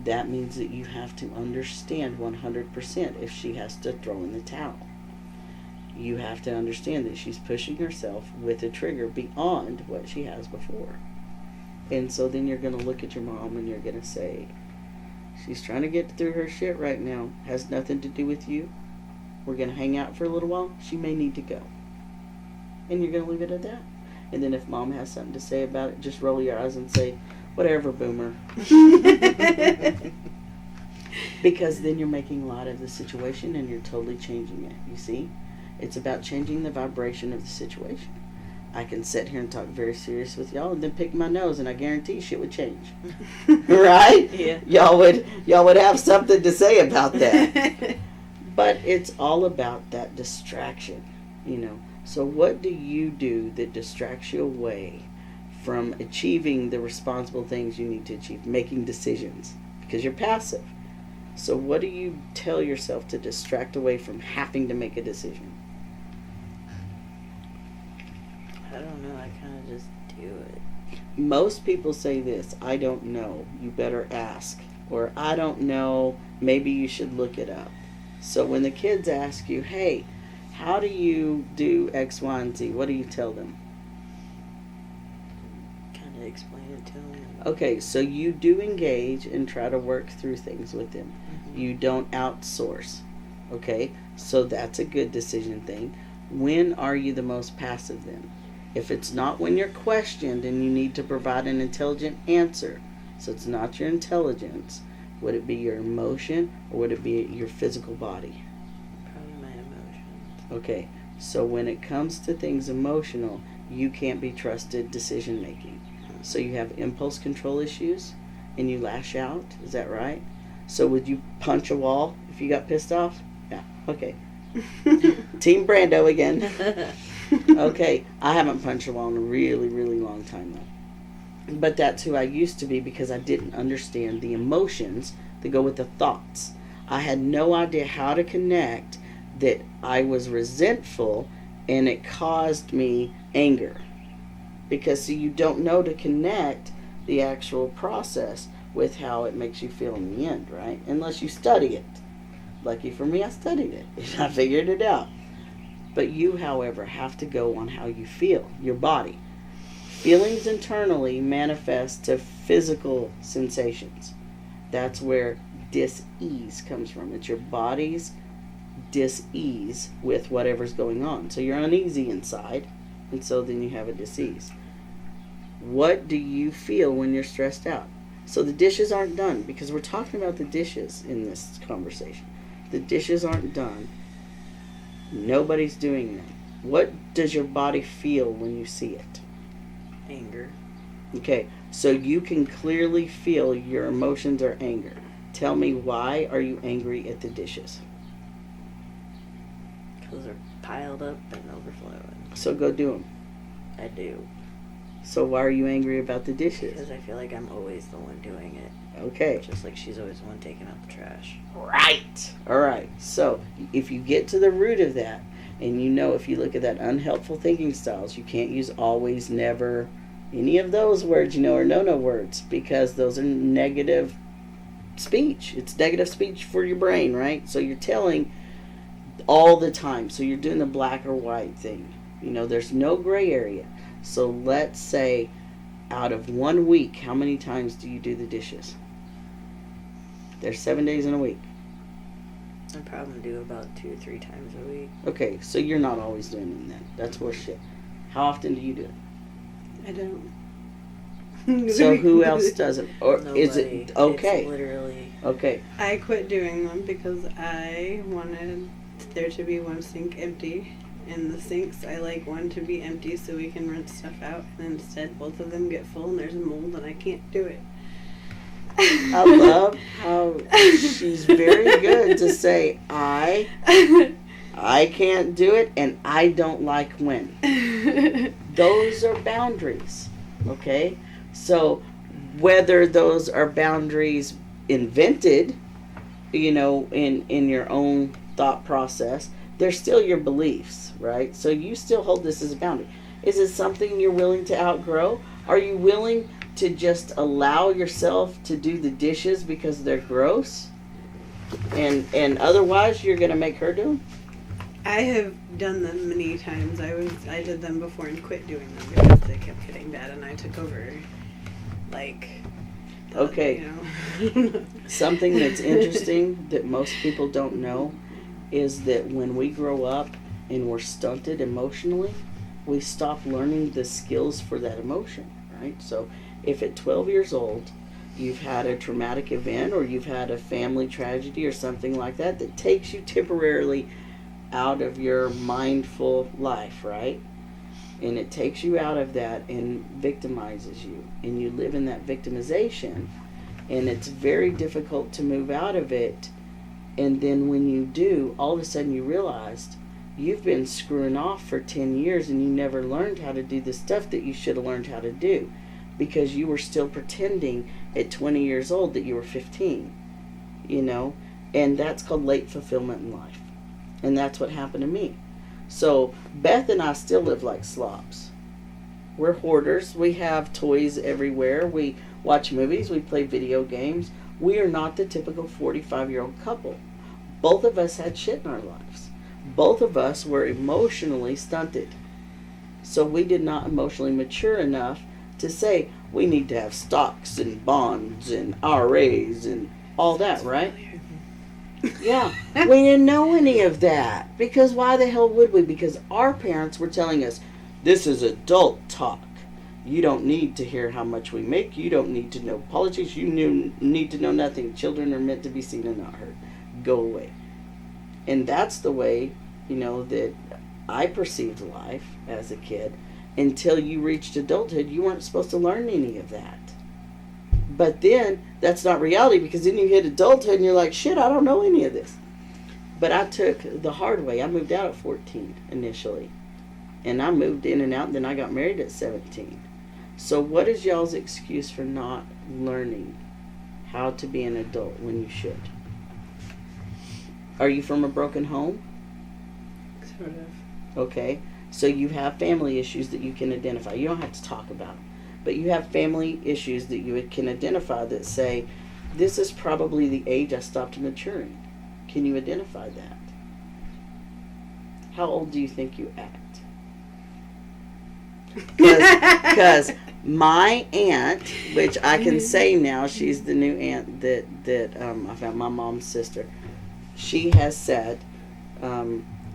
That means that you have to understand 100% if she has to throw in the towel. You have to understand that she's pushing herself with a trigger beyond what she has before. And so then you're going to look at your mom and you're going to say, she's trying to get through her shit right now. Has nothing to do with you. We're going to hang out for a little while. She may need to go. And you're going to leave it at that. And then if mom has something to say about it, just roll your eyes and say, whatever, boomer. Because then you're making light of the situation and you're totally changing it. You see? It's about changing the vibration of the situation. I can sit here and talk very serious with y'all and then pick my nose and I guarantee shit would change. Right? Yeah. Y'all would have something to say about that. But it's all about that distraction, you know. So what do you do that distracts you away from achieving the responsible things you need to achieve, making decisions? Because you're passive. So what do you tell yourself to distract away from having to make a decision? I don't know. I kind of just do it. Most people say this, I don't know, you better ask. Or I don't know, maybe you should look it up. So when the kids ask you, hey, how do you do X, Y, and Z? What do you tell them? Kind of explain it to them. Okay, so you do engage and try to work through things with them. Mm-hmm. You don't outsource. Okay, so that's a good decision thing. When are you the most passive then? If it's not when you're questioned and you need to provide an intelligent answer, so it's not your intelligence, would it be your emotion or would it be your physical body? Probably my emotions. Okay, so when it comes to things emotional, you can't be trusted decision making. So you have impulse control issues and you lash out, is that right? So would you punch a wall if you got pissed off? Yeah, okay. Team Brando again. Okay, I haven't punched a wall in a really, really long time though. But that's who I used to be because I didn't understand the emotions that go with the thoughts. I had no idea how to connect that I was resentful and it caused me anger. Because see, you don't know to connect the actual process with how it makes you feel in the end, right? Unless you study it. Lucky for me, I studied it. I figured it out. But you, however, have to go on how you feel, your body. Feelings internally manifest to physical sensations. That's where dis-ease comes from. It's your body's dis-ease with whatever's going on. So you're uneasy inside, and so then you have a dis-ease. What do you feel when you're stressed out? So the dishes aren't done, because we're talking about the dishes in this conversation. The dishes aren't done. Nobody's doing them. What does your body feel when you see it? Anger. Okay, so you can clearly feel your emotions are anger. Tell me, why are you angry at the dishes? Because they're piled up and overflowing. So go do them. I do. So why are you angry about the dishes? Because I feel like I'm always the one doing it. Okay. Just like she's always the one taking out the trash. Right. All right. So if you get to the root of that, and you know, if you look at that unhelpful thinking styles, you can't use always, never, any of those words, you know, are no words, because those are negative speech. It's negative speech for your brain, right? So you're telling all the time. So you're doing the black or white thing. You know, there's no gray area. So let's say out of 1 week, how many times do you do the dishes? There's 7 days in a week. I probably do about 2 or 3 times a week. Okay, so you're not always doing them then. That's horseshit. How often do you do it? I don't. So who else does it? Or Nobody. is it okay? It's literally. Okay. I quit doing them because I wanted there to be one sink empty. And the sinks, I like one to be empty so we can rinse stuff out. And instead, both of them get full and there's mold and I can't do it. I love how she's very good to say, I can't do it and I don't like when. Those are boundaries, okay? So whether those are boundaries invented, you know, in your own thought process, they're still your beliefs, right? So you still hold this as a boundary. Is it something you're willing to outgrow? Are you willing to just allow yourself to do the dishes because they're gross? And otherwise you're going to make her do them? I have done them many times. I did them before and quit doing them because they kept getting bad and I took over like. Okay. Something that's interesting that most people don't know is that when we grow up and we're stunted emotionally, we stop learning the skills for that emotion, right? So if at 12 years old you've had a traumatic event or you've had a family tragedy or something like that that takes you temporarily out of your mindful life, right? And it takes you out of that and victimizes you, and you live in that victimization, and it's very difficult to move out of it. And then when you do, all of a sudden you realized you've been screwing off for 10 years and you never learned how to do the stuff that you should have learned how to do because you were still pretending at 20 years old that you were 15, and that's called late fulfillment in life. And that's what happened to me. So Beth and I still live like slobs. We're hoarders. We have toys everywhere. We watch movies. We play video games. We are not the typical 45-year-old couple. Both of us had shit in our lives. Both of us were emotionally stunted. So we did not emotionally mature enough to say we need to have stocks and bonds and RAs and all that, right? Yeah, we didn't know any of that. Because why the hell would we? Because our parents were telling us, this is adult talk. You don't need to hear how much we make. You don't need to know politics. You need to know nothing. Children are meant to be seen and not heard. Go away. And that's the way, that I perceived life as a kid. Until you reached adulthood, you weren't supposed to learn any of that. But then, that's not reality, because then you hit adulthood and you're like, shit, I don't know any of this. But I took the hard way. I moved out at 14 initially. And I moved in and out, and then I got married at 17. So what is y'all's excuse for not learning how to be an adult when you should? Are you from a broken home? Sort of. Okay. So you have family issues that you can identify. You don't have to talk about them. But you have family issues that you can identify that say, this is probably the age I stopped maturing. Can you identify that? How old do you think you act? Because my aunt, which I can say now, she's the new aunt that I found, my mom's sister. She has said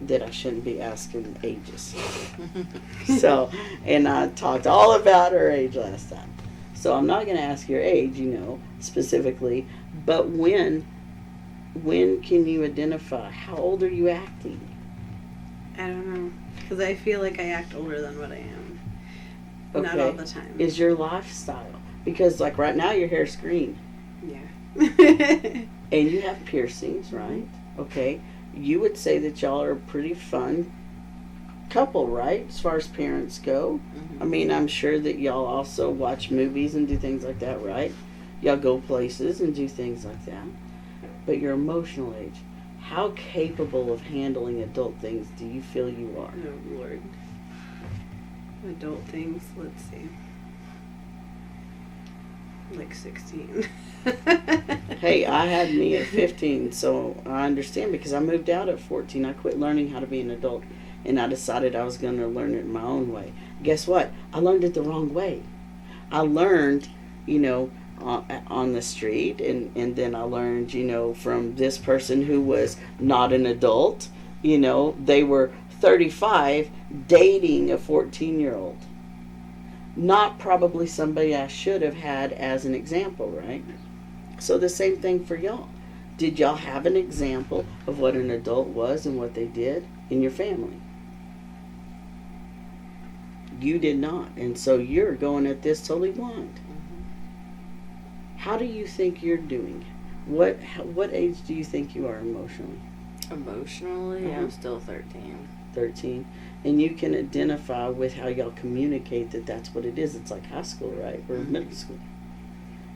that I shouldn't be asking ages. So, and I talked all about her age last time. So I'm not going to ask your age, specifically. But when can you identify? How old are you acting? I don't know. Because I feel like I act older than what I am. Okay. Not all the time. Is your lifestyle. Because like right now your hair's green. Yeah. And you have piercings, right? Okay. You would say that y'all are a pretty fun couple, right? As far as parents go. Mm-hmm. I mean, I'm sure that y'all also watch movies and do things like that, right? Y'all go places and do things like that. But your emotional age, how capable of handling adult things do you feel you are? Oh, Lord. Adult things, let's see. Like 16. Hey, I had me at 15, so I understand because I moved out at 14. I quit learning how to be an adult, and I decided I was going to learn it my own way. Guess what? I learned it the wrong way. I learned, on the street, and then I learned, from this person who was not an adult. They were 35 dating a 14-year-old. Not probably somebody I should have had as an example, right? So the same thing for y'all. Did y'all have an example of what an adult was and what they did in your family? You did not. And so you're going at this totally blind. Mm-hmm. How do you think you're doing? What age do you think you are emotionally? Emotionally, Uh-huh. I'm still 13. 13. And you can identify with how y'all communicate that that's what it is. It's like high school, right? Or Mm-hmm. middle school.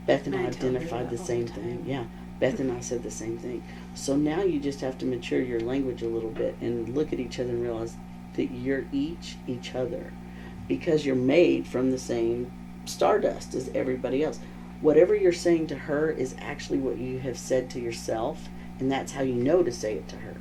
Beth and I I tell her identified that the all same the time. thing. Yeah. Beth and I said the same thing. So now you just have to mature your language a little bit and look at each other and realize that you're each other. Because you're made from the same stardust as everybody else. Whatever you're saying to her is actually what you have said to yourself, and that's how you know to say it to her.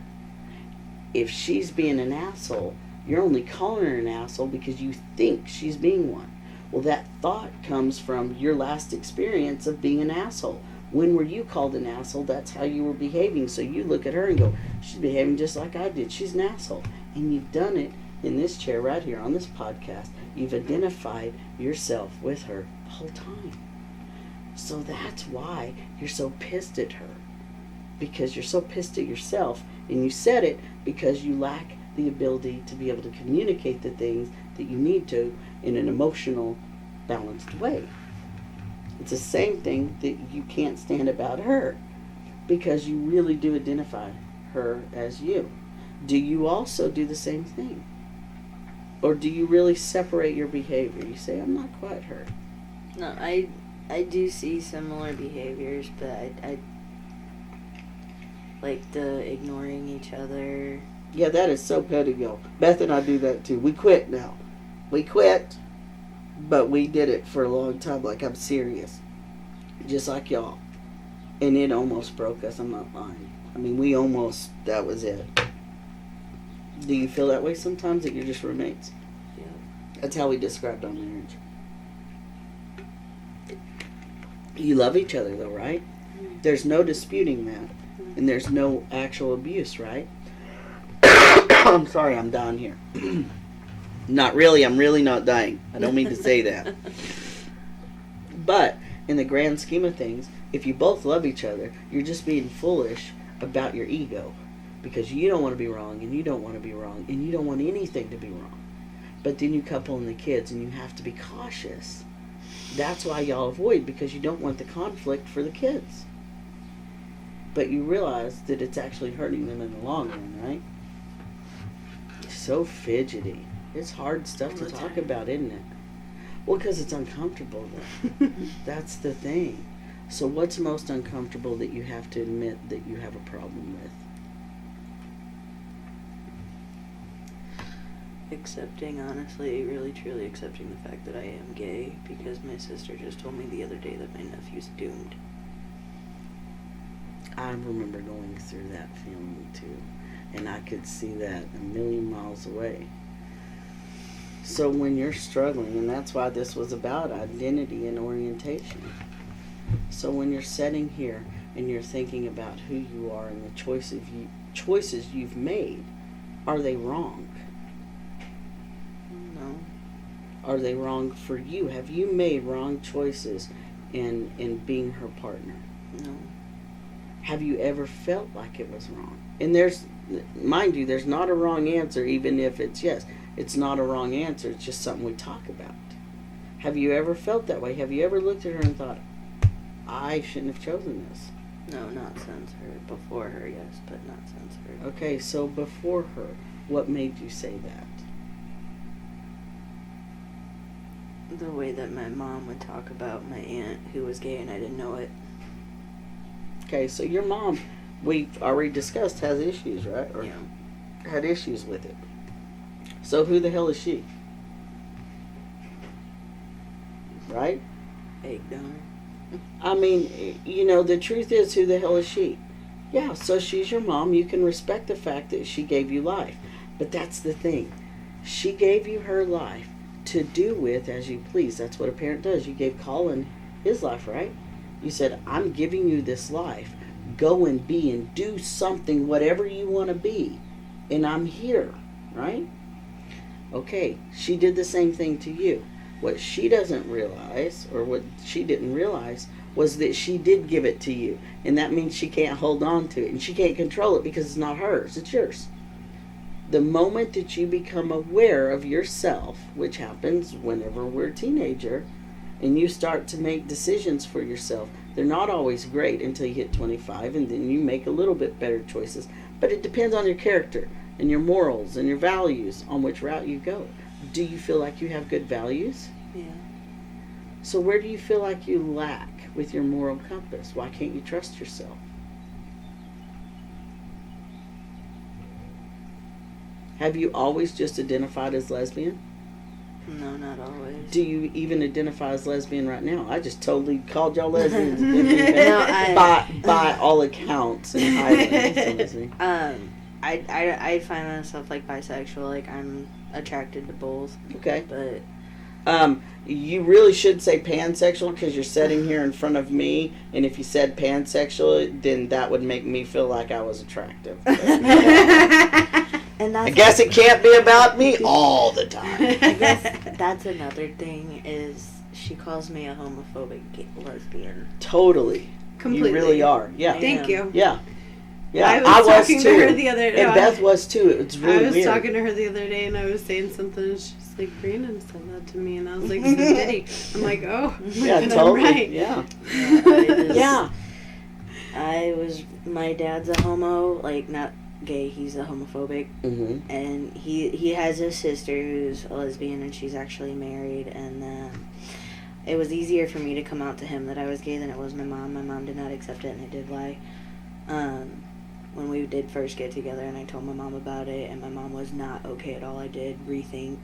If she's being an asshole, you're only calling her an asshole because you think she's being one. Well, that thought comes from your last experience of being an asshole. When were you called an asshole? That's how you were behaving. So you look at her and go, she's behaving just like I did. She's an asshole. And you've done it in this chair right here on this podcast. You've identified yourself with her the whole time. So that's why you're so pissed at her. Because you're so pissed at yourself. And you said it because you lack the ability to be able to communicate the things that you need to in an emotional, balanced way. It's the same thing that you can't stand about her, because you really do identify her as you. Do you also do the same thing? Or do you really separate your behavior? You say, I'm not quite her. No, I do see similar behaviors, but I like the ignoring each other. Yeah, that is so petty, yo. Beth and I do that too. We quit now. We quit, but we did it for a long time. Like, I'm serious. Just like y'all. And it almost broke us. I'm not lying. I mean, that was it. Do you feel that way sometimes, that you're just roommates? Yeah. That's how we described our marriage. You love each other though, right? Mm. There's no disputing that. Mm. And there's no actual abuse, right? I'm sorry, I'm dying here. Not really, I'm really not dying. I don't mean to say that. But in the grand scheme of things, if you both love each other, you're just being foolish about your ego. Because you don't want to be wrong, and you don't want to be wrong, and you don't want anything to be wrong. But then you couple in the kids, and you have to be cautious. That's why y'all avoid, because you don't want the conflict for the kids. But you realize that it's actually hurting them in the long run, right? So fidgety. It's hard stuff to talk about, isn't it? Well, because it's uncomfortable, though. That's the thing. So what's most uncomfortable that you have to admit that you have a problem with? Accepting, honestly, really truly accepting the fact that I am gay, because my sister just told me the other day that my nephew's doomed. I remember going through that feeling too, and I could see that a million miles away. So when you're struggling, and that's why this was about identity and orientation. So when you're sitting here and you're thinking about who you are and the choices you've made, are they wrong? No. Are they wrong for you? Have you made wrong choices in being her partner? No. Have you ever felt like it was wrong? And there's, mind you, there's not a wrong answer, even if it's yes. It's not a wrong answer. It's just something we talk about. Have you ever felt that way? Have you ever looked at her and thought, I shouldn't have chosen this? No, not since her. Before her, yes, but not since her. Okay, so before her, what made you say that? The way that my mom would talk about my aunt who was gay and I didn't know it. Okay, so your mom, we've already discussed, has issues, right? Or Yeah. had issues with it. So who the hell is she? Right? Egg donor. I mean, you know, the truth is, who the hell is she? Yeah, so she's your mom. You can respect the fact that she gave you life. But that's the thing. She gave you her life to do with as you please. That's what a parent does. You gave Colin his life, right? You said, I'm giving you this life. Go and be and do something, whatever you want to be. And I'm here, right? Okay, she did the same thing to you. What she doesn't realize, or what she didn't realize, was that she did give it to you. And that means she can't hold on to it. And she can't control it because it's not hers, it's yours. The moment that you become aware of yourself, which happens whenever we're a teenager, and you start to make decisions for yourself, they're not always great until you hit 25, and then you make a little bit better choices. But it depends on your character and your morals and your values on which route you go. Do you feel like you have good values? Yeah. So where do you feel like you lack with your moral compass? Why can't you trust yourself? Have you always just identified as lesbian? No, not always. Do you even identify as lesbian right now? I just totally called y'all lesbians. by all accounts in Highland. I find myself like bisexual. Like I'm attracted to both. Okay. But You really should say pansexual because you're sitting here in front of me, and if you said pansexual, then that would make me feel like I was attractive. And that's I guess it can't be about me all the time. I guess that's another thing is she calls me a homophobic lesbian. Totally. Completely. You really are. Yeah. Thank you. Yeah. Yeah. I was talking to her the other day. And Beth was too. It's really I was weird. talking to her the other day, and I was saying something, and she's like, Brandon said that to me, and I was like, so did he? I'm like, oh, yeah, God, totally. I'm right. Yeah. Yeah. My dad's a homo, like, not gay, he's a homophobic. Mm-hmm. And he has a sister who's a lesbian, and she's actually married, and it was easier for me to come out to him that I was gay than it was my mom. My mom did not accept it, and I did lie. When we did first get together, and I told my mom about it, and my mom was not okay at all. I did rethink,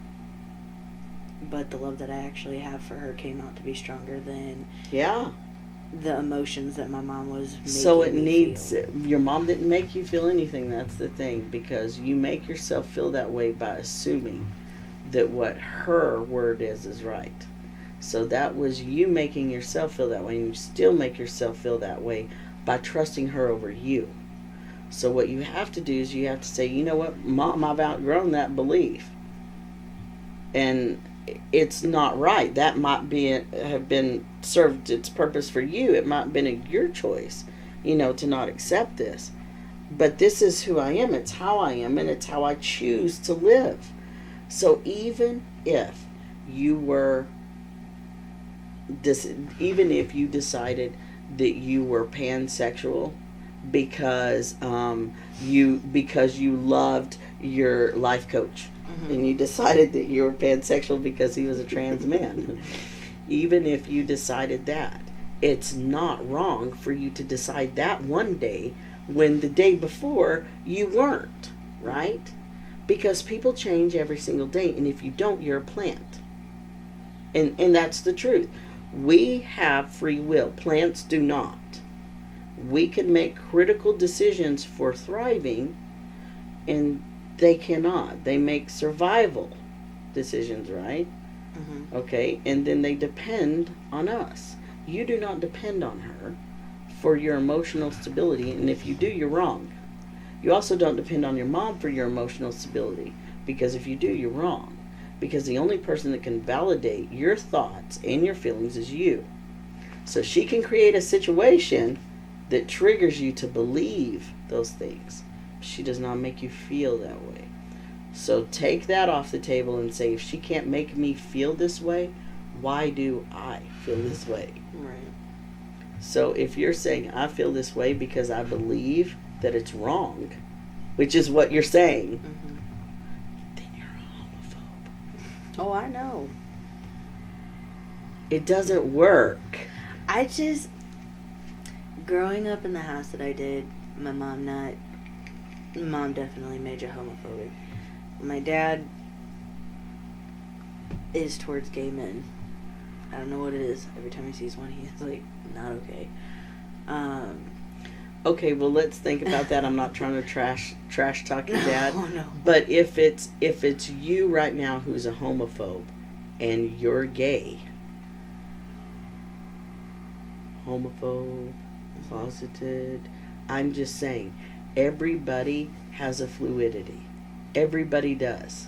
but the love that I actually have for her came out to be stronger than the emotions that my mom was making. So it me needs, feel. your mom didn't make you feel anything, that's the thing, because you make yourself feel that way by assuming that what her word is right. So that was you making yourself feel that way, and you still make yourself feel that way by trusting her over you. So what you have to do is you have to say, you know what, Mom, I've outgrown that belief. And it's not right. That might have been served its purpose for you. It might have been your choice, to not accept this. But this is who I am. It's how I am, and it's how I choose to live. So even if you decided that you were pansexual because you loved your life coach, and you decided that you were pansexual because he was a trans man. Even if you decided that, it's not wrong for you to decide that one day when the day before you weren't, right? Because people change every single day, and if you don't, you're a plant. And that's the truth. We have free will. Plants do not. We can make critical decisions for thriving, and they cannot. They make survival decisions, right? Mm-hmm. Okay, and then they depend on us. You do not depend on her for your emotional stability, and if you do, you're wrong. You also don't depend on your mom for your emotional stability, because if you do, you're wrong. Because the only person that can validate your thoughts and your feelings is you. So she can create a situation that triggers you to believe those things. She does not make you feel that way. So take that off the table and say, if she can't make me feel this way, why do I feel this way? Right. So if you're saying, I feel this way because I believe that it's wrong, which is what you're saying, then you're a homophobe. Oh, I know. It doesn't work. Growing up in the house that I did, my mom definitely major homophobic. My dad is towards gay men. I don't know what it is. Every time he sees one, he's like, not okay. Okay, well, let's think about that. I'm not trying to trash talk your dad. No. But if it's you right now who's a homophobe and you're gay, homophobe, closeted, I'm just saying, everybody has a fluidity. Everybody does.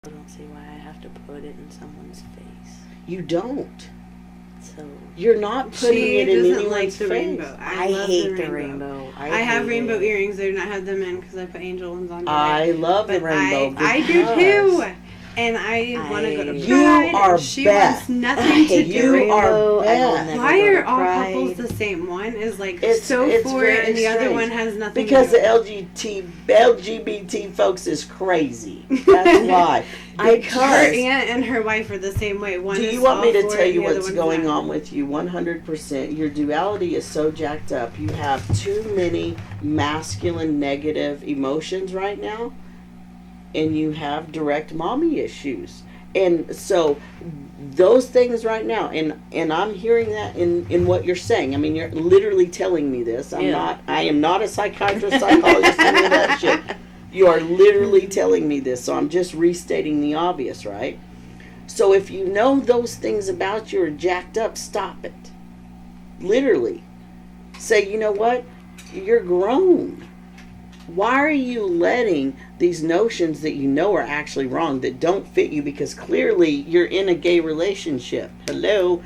I don't see why I have to put it in someone's face. You don't. So You're not putting She it in doesn't anyone's like the face. rainbow. I love hate the rainbow. I have hate rainbow it. earrings. I do not have them in because I put angel ones on. I love the But rainbow. I do because too. And I want to go to You Pride. are and she Beth. wants nothing to You do with are it. Beth. Why are all couples the same? One is like It's for very it, and the other strange. one has nothing Because to the do. LGBT folks is crazy. That's why. Her Because aunt and her wife are the same way. One do is you want me all to for tell it, you and the other what's one's going not. on with you? 100%. Your duality is so jacked up. You have too many masculine negative emotions right now, and you have direct mommy issues. And so those things right now, and I'm hearing that in what you're saying. I mean, you're literally telling me this. I am not a psychiatrist, psychologist, any of that shit. You are literally telling me this, so I'm just restating the obvious, right? So if you know those things about you are jacked up, stop it. Literally. Say, you know what? You're grown. Why are you letting these notions that you know are actually wrong, that don't fit you, because clearly you're in a gay relationship? Hello?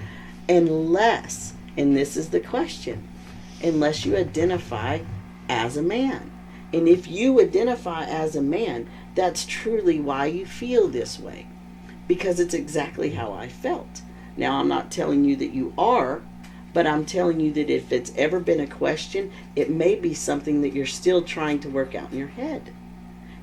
Unless, and this is the question, unless you identify as a man. And if you identify as a man, that's truly why you feel this way. Because it's exactly how I felt. Now, I'm not telling you that you are, but I'm telling you that if it's ever been a question, it may be something that you're still trying to work out in your head.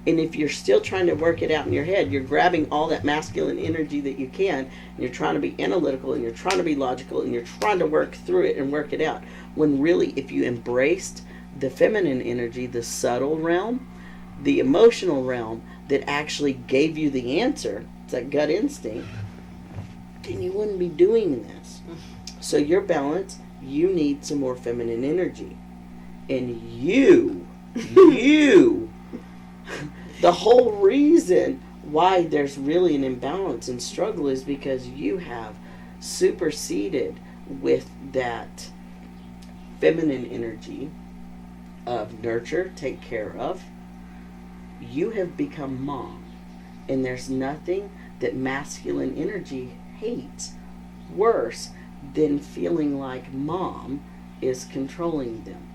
And if you're still trying to work it out in your head, you're grabbing all that masculine energy that you can, and you're trying to be analytical, and you're trying to be logical, and you're trying to work through it and work it out. When really, if you embraced the feminine energy, the subtle realm, the emotional realm that actually gave you the answer, it's that gut instinct, then you wouldn't be doing this. So your balance, you need some more feminine energy. And you, the whole reason why there's really an imbalance and struggle is because you have superseded with that feminine energy of nurture, take care of. You have become mom. And there's nothing that masculine energy hates worse than feeling like mom is controlling them.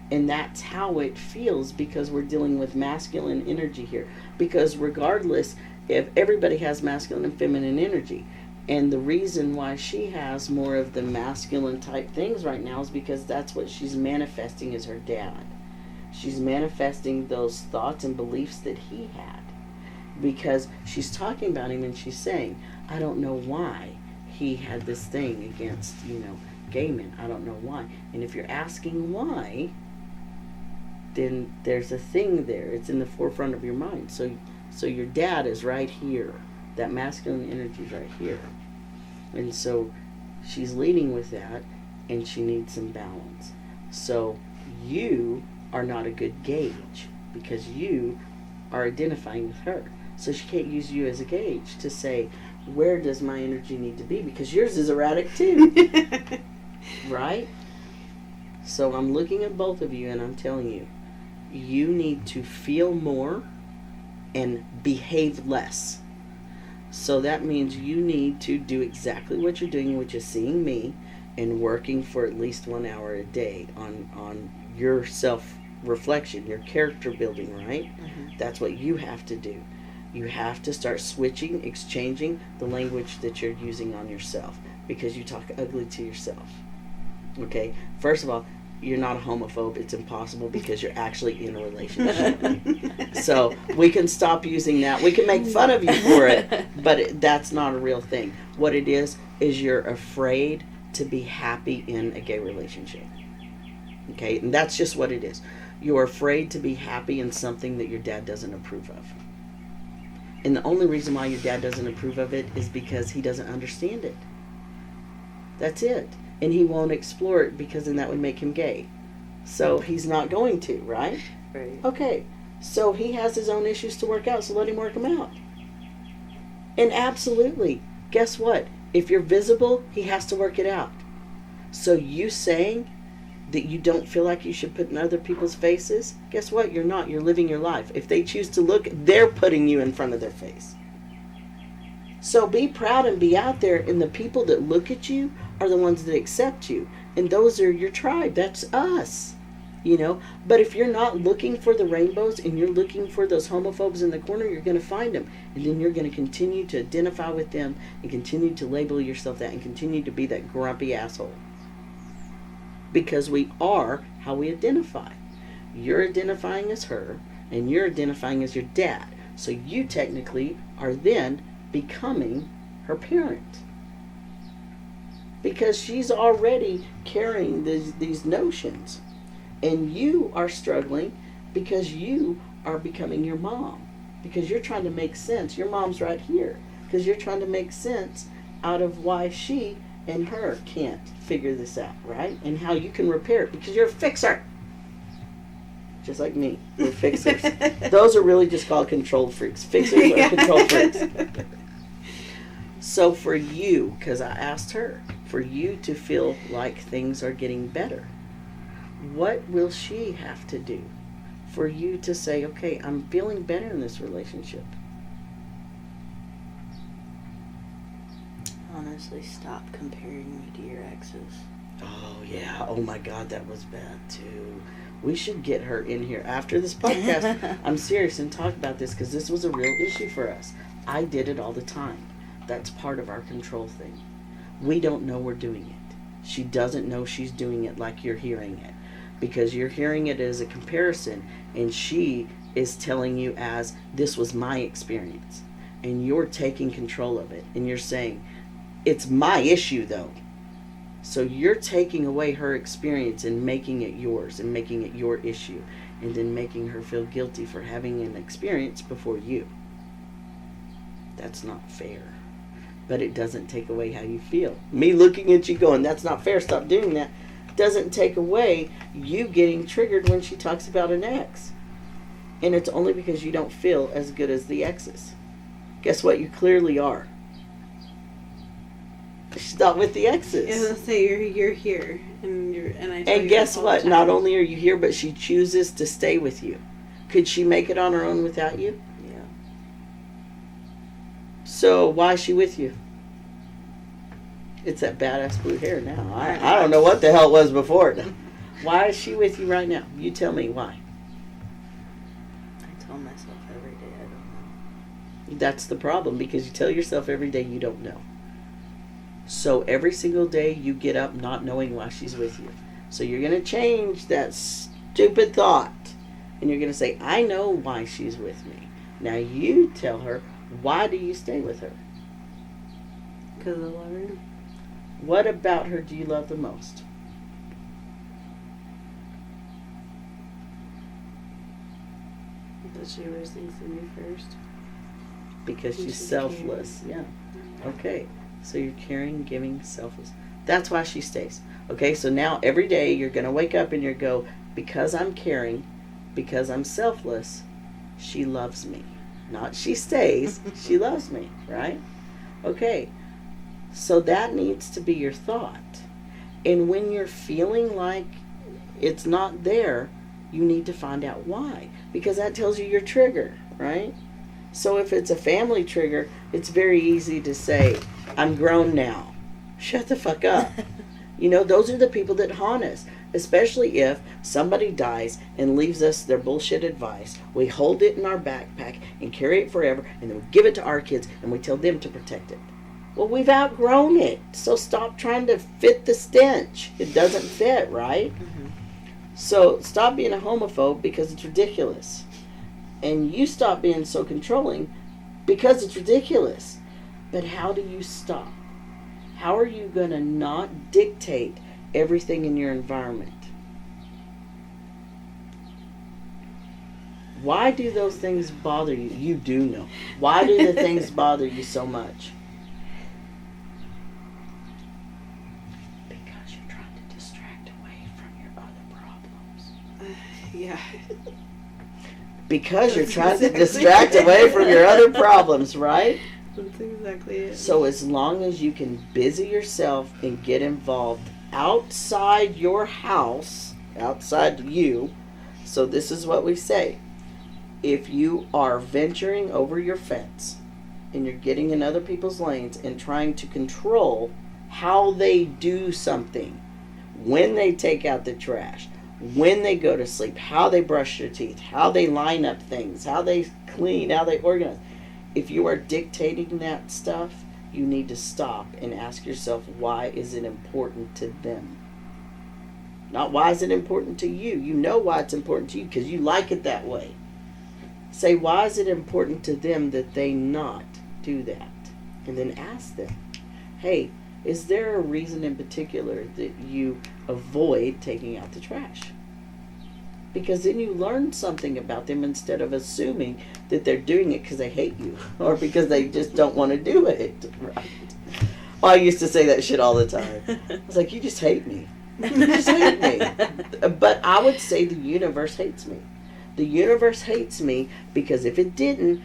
And that's how it feels, because we're dealing with masculine energy here. Because regardless, if everybody has masculine and feminine energy, and the reason why she has more of the masculine type things right now is because that's what she's manifesting as her dad. She's manifesting those thoughts and beliefs that he had. Because she's talking about him and she's saying, I don't know why he had this thing against, gay men. I don't know why. And if you're asking why, then there's a thing there. It's in the forefront of your mind. So your dad is right here. That masculine energy is right here. And so she's leading with that, and she needs some balance. So you are not a good gauge, because you are identifying with her. So she can't use you as a gauge to say, where does my energy need to be? Because yours is erratic too. Right? So I'm looking at both of you and I'm telling you, you need to feel more and behave less. So that means you need to do exactly what you're doing, which is seeing me and working for at least 1 hour a day on your self-reflection, your character building, right? Mm-hmm. That's what you have to do. You have to start switching, exchanging the language that you're using on yourself, because you talk ugly to yourself. Okay? First of all, you're not a homophobe. It's impossible, because you're actually in a relationship. So we can stop using that. We can make fun of you for it, but that's not a real thing. What it is you're afraid to be happy in a gay relationship. Okay? And that's just what it is. You're afraid to be happy in something that your dad doesn't approve of. And the only reason why your dad doesn't approve of it is because he doesn't understand it. That's it. And he won't explore it, because then that would make him gay. So he's not going to, right? Right. Okay. So he has his own issues to work out, so let him work them out. And absolutely, guess what? If you're visible, he has to work it out. So you saying that you don't feel like you should put in other people's faces, guess what? You're not. You're living your life. If they choose to look, they're putting you in front of their face. So be proud and be out there, and the people that look at you are the ones that accept you. And those are your tribe. That's us. But if you're not looking for the rainbows and you're looking for those homophobes in the corner, you're going to find them. And then you're going to continue to identify with them and continue to label yourself that and continue to be that grumpy asshole. Because we are how we identify. You're identifying as her, and you're identifying as your dad. So you technically are then becoming her parent. Because she's already carrying these notions. And you are struggling because you are becoming your mom. Because you're trying to make sense. Your mom's right here. Because you're trying to make sense out of why she and her can't figure this out, right? And how you can repair it, because you're a fixer. Just like me. We're fixers. Those are really just called control freaks. Fixers are control freaks. So for you, because I asked her, for you to feel like things are getting better, what will she have to do for you to say, okay, I'm feeling better in this relationship? Honestly, stop comparing me to your exes. Oh, yeah. Oh, my God, that was bad, too. We should get her in here after this podcast. I'm serious and talk about this because this was a real issue for us. I did it all the time. That's part of our control thing. We don't know we're doing it. She doesn't know she's doing it like you're hearing it, because you're hearing it as a comparison, and she is telling you as, this was my experience, and you're taking control of it, and you're saying, it's my issue though. So you're taking away her experience and making it yours and making it your issue, and then making her feel guilty for having an experience before you. That's not fair. But it doesn't take away how you feel. Me looking at you going, that's not fair, stop doing that, doesn't take away you getting triggered when she talks about an ex. And it's only because you don't feel as good as the exes. Guess what? You clearly are. She's not with the exes. Yeah, let's say you're here, and I. And guess what? Not only are you here, but she chooses to stay with you. Could she make it on her own without you? Yeah. So why is she with you? It's that badass blue hair now. I don't know what the hell it was before. Why is she with you right now? You tell me why. I tell myself every day I don't know. That's the problem, because you tell yourself every day you don't know. So every single day you get up not knowing why she's with you. So you're going to change that stupid thought. And you're going to say, I know why she's with me. Now you tell her, why do you stay with her? Because I love her. What about her do you love the most? That she always thinks of me first. Because And she's she's selfless. Yeah. Okay. So you're caring, giving, selfless. That's why she stays. Okay, so now every day you're going to wake up and you're go, because I'm caring, because I'm selfless, she loves me. Not she stays, she loves me, right? Okay, so that needs to be your thought. And when you're feeling like it's not there, you need to find out why. Because that tells you your trigger, right? So if it's a family trigger, it's very easy to say, I'm grown now. Shut the fuck up. You know, those are the people that haunt us. Especially if somebody dies and leaves us their bullshit advice. We hold it in our backpack and carry it forever, and then we give it to our kids and we tell them to protect it. Well, we've outgrown it. So stop trying to fit the stench. It doesn't fit, right? Mm-hmm. So stop being a homophobe because it's ridiculous. And you stop being so controlling because it's ridiculous. But how do you stop? How are you going to not dictate everything in your environment? Why do those things bother you? You do know. Why do the things bother you so much? Because you're trying to distract away from your other problems. Yeah. Because you're trying to distract away from your other problems, right? That's exactly it. So as long as you can busy yourself and get involved outside your house, outside you, so this is what we say. If you are venturing over your fence and you're getting in other people's lanes and trying to control how they do something, when they take out the trash, when they go to sleep, how they brush their teeth, how they line up things, how they clean, how they organize. If you are dictating that stuff, you need to stop and ask yourself, why is it important to them? Not why is it important to you. You know why it's important to you because you like it that way. Say, why is it important to them that they not do that? And then ask them, hey, is there a reason in particular that you avoid taking out the trash? Because then you learn something about them instead of assuming that they're doing it because they hate you or because they just don't want to do it. Right? Well, I used to say that shit all the time. I was like, you just hate me. You just hate me. But I would say the universe hates me. The universe hates me because if it didn't,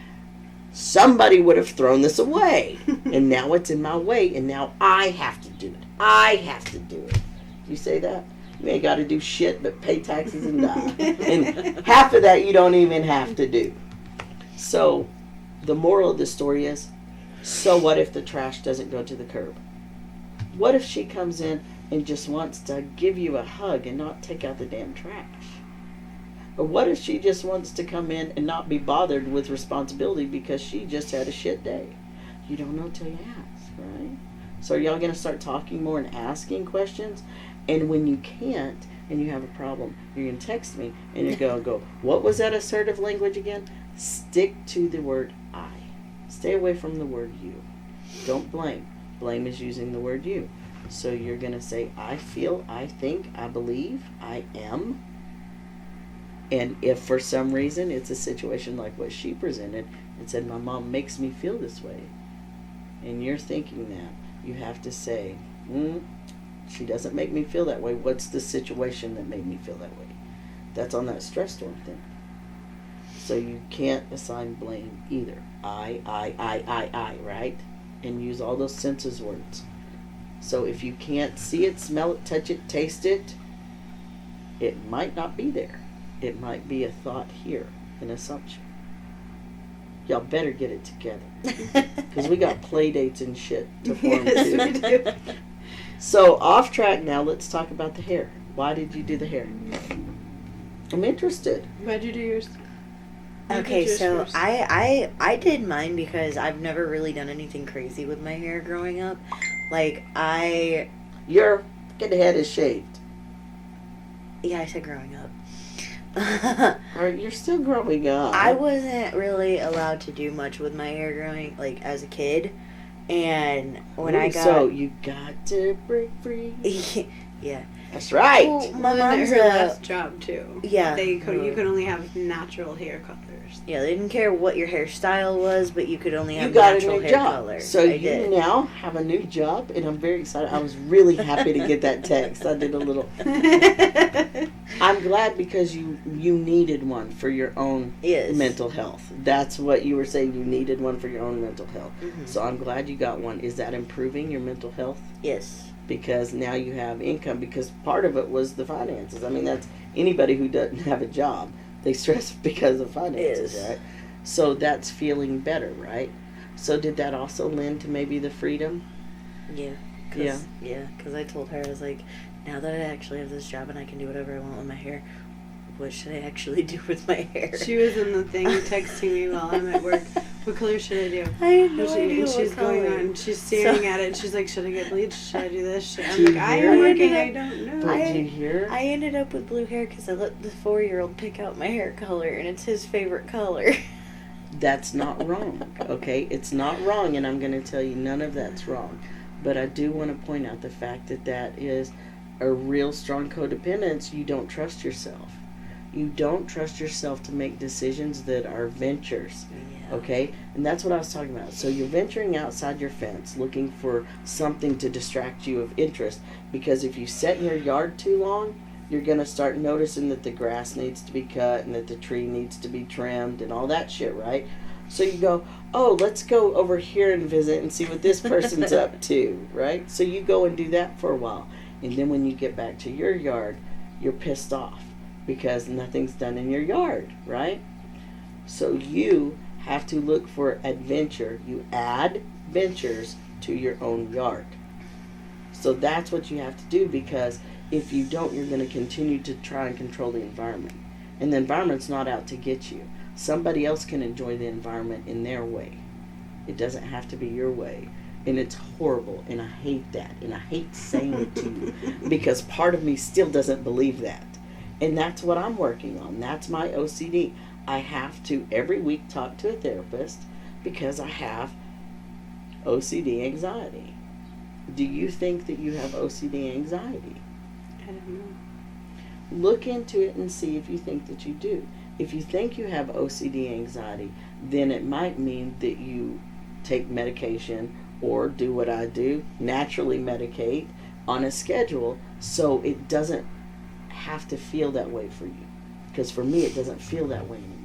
somebody would have thrown this away. And now it's in my way, and now I have to do it. I have to do it. You say that? You ain't got to do shit but pay taxes and die. And half of that you don't even have to do. So the moral of the story is, so what if the trash doesn't go to the curb? What if she comes in and just wants to give you a hug and not take out the damn trash? Or what if she just wants to come in and not be bothered with responsibility because she just had a shit day? You don't know till you ask, right? So are y'all going to start talking more and asking questions? And when you can't and you have a problem, you're going to text me and you're going to go, what was that assertive language again? Stick to the word I. Stay away from the word you. Don't blame. Blame is using the word you. So you're going to say, I feel, I think, I believe, I am. And if for some reason it's a situation like what she presented and said, my mom makes me feel this way, and you're thinking that, you have to say, she doesn't make me feel that way. What's the situation that made me feel that way? That's on that stress storm thing. So you can't assign blame either. I, right? And use all those senses words. So if you can't see it, smell it, touch it, taste it, it might not be there. It might be a thought here, an assumption. Y'all better get it together. Because we got play dates and shit to form Yes, too. we do. So off track now, let's talk about the hair. Why did you do the hair? I'm interested. Why'd you do yours? You Okay, did yours so first. I did mine because I've never really done anything crazy with my hair growing up. Like, Your fucking head is shaved. I said growing up. Or you're still growing up. I wasn't really allowed to do much with my hair growing, like, as a kid. And when I got... So, you got to break free. Yeah. That's right. Well, my Well, mom's her last job too. Yeah. You could only have natural hair colors. Yeah, they didn't care what your hairstyle was, but you could only have You got a natural new hair job. color. So I you did. now have a new job, and I'm very excited. I was really happy to get that text. I did a little... I'm glad because you needed one for your own Yes. mental health. That's what you were saying. You needed one for your own mental health. Mhm. So I'm glad you got one. Is that improving your mental health? Yes. Because now you have income, because part of it was the finances. I mean, that's anybody who doesn't have a job. They stress because of finances, Yes. right? So that's feeling better, right? So did that also lend to maybe the freedom? Yeah. Yeah, because I told her, I was like, now that I actually have this job and I can do whatever I want with my hair, what should I actually do with my hair? She was in the thing texting me while I'm at work. What color should I do? I had no And she- idea and she's what going color. on. She's staring at it. And she's like, "Should I get bleached? Should I do this?" I'm Do like, you "I hear? am working. I I ended don't know." But do you hear? I ended up with blue hair because I let the 4-year-old pick out my hair color, and it's his favorite color. That's not wrong, okay? It's not wrong, and I'm going to tell you none of that's wrong. But I do want to point out the fact that that is a real strong codependence. You don't trust yourself. You don't trust yourself to make decisions that are ventures, Yeah. okay? And that's what I was talking about. So you're venturing outside your fence, looking for something to distract you of interest. Because if you sit in your yard too long, you're going to start noticing that the grass needs to be cut and that the tree needs to be trimmed and all that shit, right? So you go, oh, let's go over here and visit and see what this person's up to, right? So you go and do that for a while. And then when you get back to your yard, you're pissed off because nothing's done in your yard, right? So you have to look for adventure. You add ventures to your own yard. So that's what you have to do, because if you don't, you're going to continue to try and control the environment. And the environment's not out to get you. Somebody else can enjoy the environment in their way. It doesn't have to be your way. And it's horrible, and I hate that. And I hate saying it to you because part of me still doesn't believe that. And that's what I'm working on. That's my OCD. I have to every week talk to a therapist because I have OCD anxiety. Do you think that you have OCD anxiety? I don't know. Look into it and see if you think that you do. If you think you have OCD anxiety, then it might mean that you take medication or do what I do, naturally medicate on a schedule so it doesn't have to feel that way for you. Because for me, it doesn't feel that way anymore.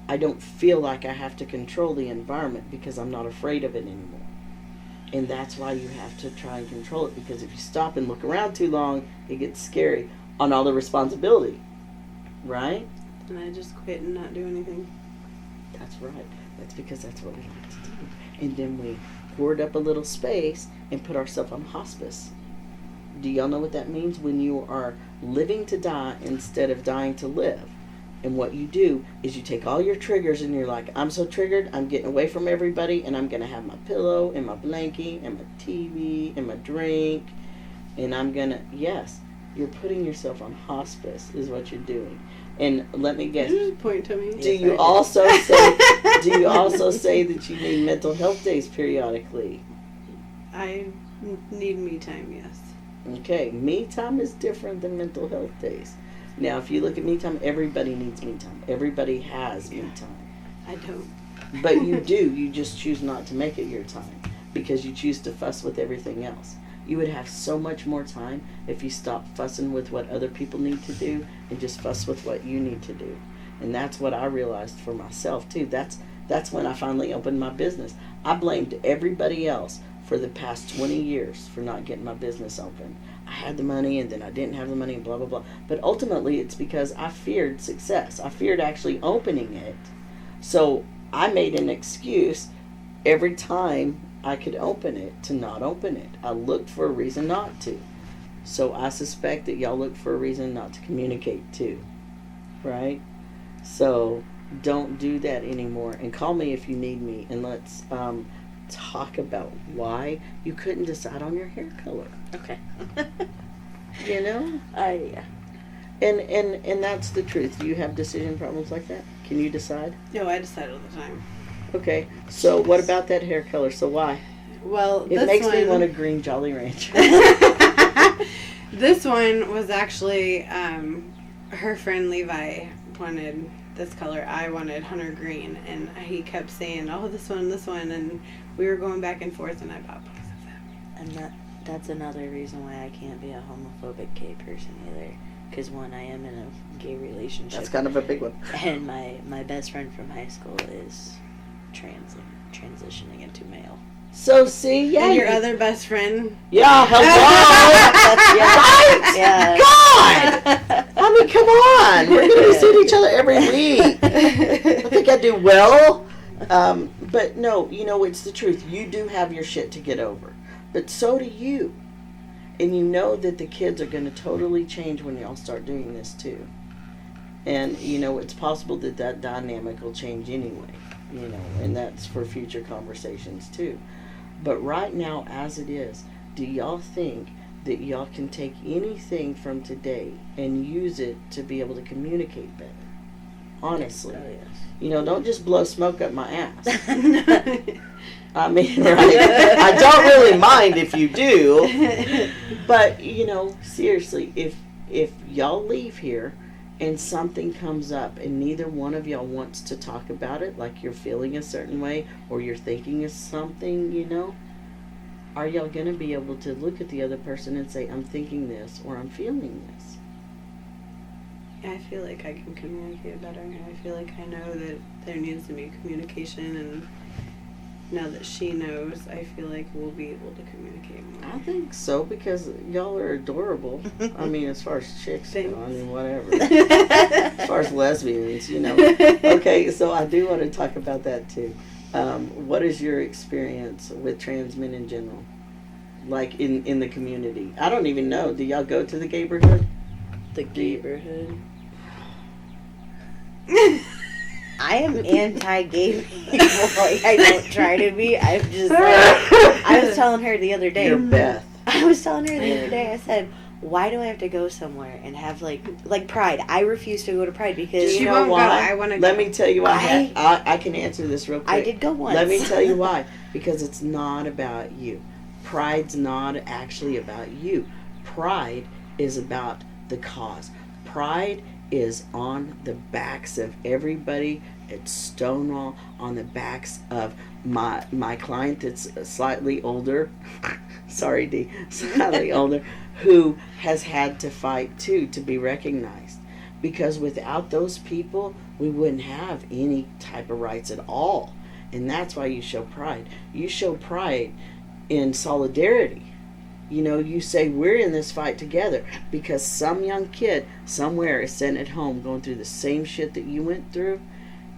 I don't feel like I have to control the environment because I'm not afraid of it anymore. And that's why you have to try and control it, because if you stop and look around too long, it gets scary on all the responsibility, right? And I just quit and not do anything. That's right. That's because that's what we like to do. And then we hoard up a little space and put ourselves on hospice. Do y'all know what that means? When you are living to die instead of dying to live. And what you do is you take all your triggers and you're like, I'm so triggered, I'm getting away from everybody, and I'm going to have my pillow and my blankie and my TV and my drink, and I'm going to, yes, you're putting yourself on hospice is what you're doing. And let me guess, You just point to me. do you also say that you need mental health days periodically? I need me time, yes. Okay, me time is different than mental health days. Now, if you look at me time, everybody needs me time. Everybody has me time. I don't. But you do. You just choose not to make it your time because you choose to fuss with everything else. You would have so much more time if you stopped fussing with what other people need to do and just fuss with what you need to do. And that's what I realized for myself, too. That's when I finally opened my business. I blamed everybody else for the past 20 years for not getting my business open. I had the money and then I didn't have the money and blah, blah, blah. But ultimately it's because I feared success. I feared actually opening it. So I made an excuse every time I could open it to not open it. I looked for a reason not to. So I suspect that y'all look for a reason not to communicate too. Right? So don't do that anymore. And call me if you need me. And let's talk about why you couldn't decide on your hair color. Okay. You know? Yeah. And that's the truth. Do you have decision problems like that? Can you decide? No, I decide all the time. Okay. So what about that hair color? So why? Well, It makes me want a green Jolly Rancher. This one was actually her friend Levi wanted this color. I wanted hunter green, and he kept saying, "Oh, this one," and we were going back and forth, and I bought both of them. And that's another reason why I can't be a homophobic gay person either. Because one, I am in a gay relationship. That's kind of a big one. And my best friend from high school is transitioning into male. So see, yeah. And your other best friend. Yeah, hello. Yeah. God! I mean, come on. We're going to see each other every week. I think I do well. But no, you know, it's the truth. You do have your shit to get over. But so do you. And you know that the kids are going to totally change when y'all start doing this too. And, you know, it's possible that that dynamic will change anyway. You know, and that's for future conversations too. But right now, as it is, do y'all think that y'all can take anything from today and use it to be able to communicate better? Honestly. Oh, yes. You know, don't just blow smoke up my ass. I mean, right? I don't really mind if you do. But, you know, seriously, if y'all leave here and something comes up and neither one of y'all wants to talk about it, like you're feeling a certain way or you're thinking of something, you know, are y'all going to be able to look at the other person and say, I'm thinking this or I'm feeling this? I feel like I can communicate better. I feel like I know that there needs to be communication, and now that she knows, I feel like we'll be able to communicate more. I think so, because y'all are adorable. I mean, as far as chicks go, I mean, whatever. As far as lesbians, you know. Okay, so I do want to talk about that too. What is your experience with trans men in general? Like in the community? I don't even know. Do y'all go to the neighborhood? The neighborhood. I am anti-gay people. Like, I don't try to be. I'm just like, I was telling her the other day. You're Beth. I was telling her the other day, I said, why do I have to go somewhere and have like Pride? I refuse to go to Pride because Do you know won't why? go. I want to go. Let me tell you why. I can answer this real quick. I did go once. Let me tell you why. Because it's not about you. Pride's not actually about you. Pride is about the cause. Pride is on the backs of everybody at Stonewall, on the backs of my client that's slightly older, sorry D, slightly older, who has had to fight too to be recognized. Because without those people, we wouldn't have any type of rights at all. And that's why you show pride. You show pride in solidarity. You know, you say, we're in this fight together, because some young kid somewhere is sitting at home going through the same shit that you went through,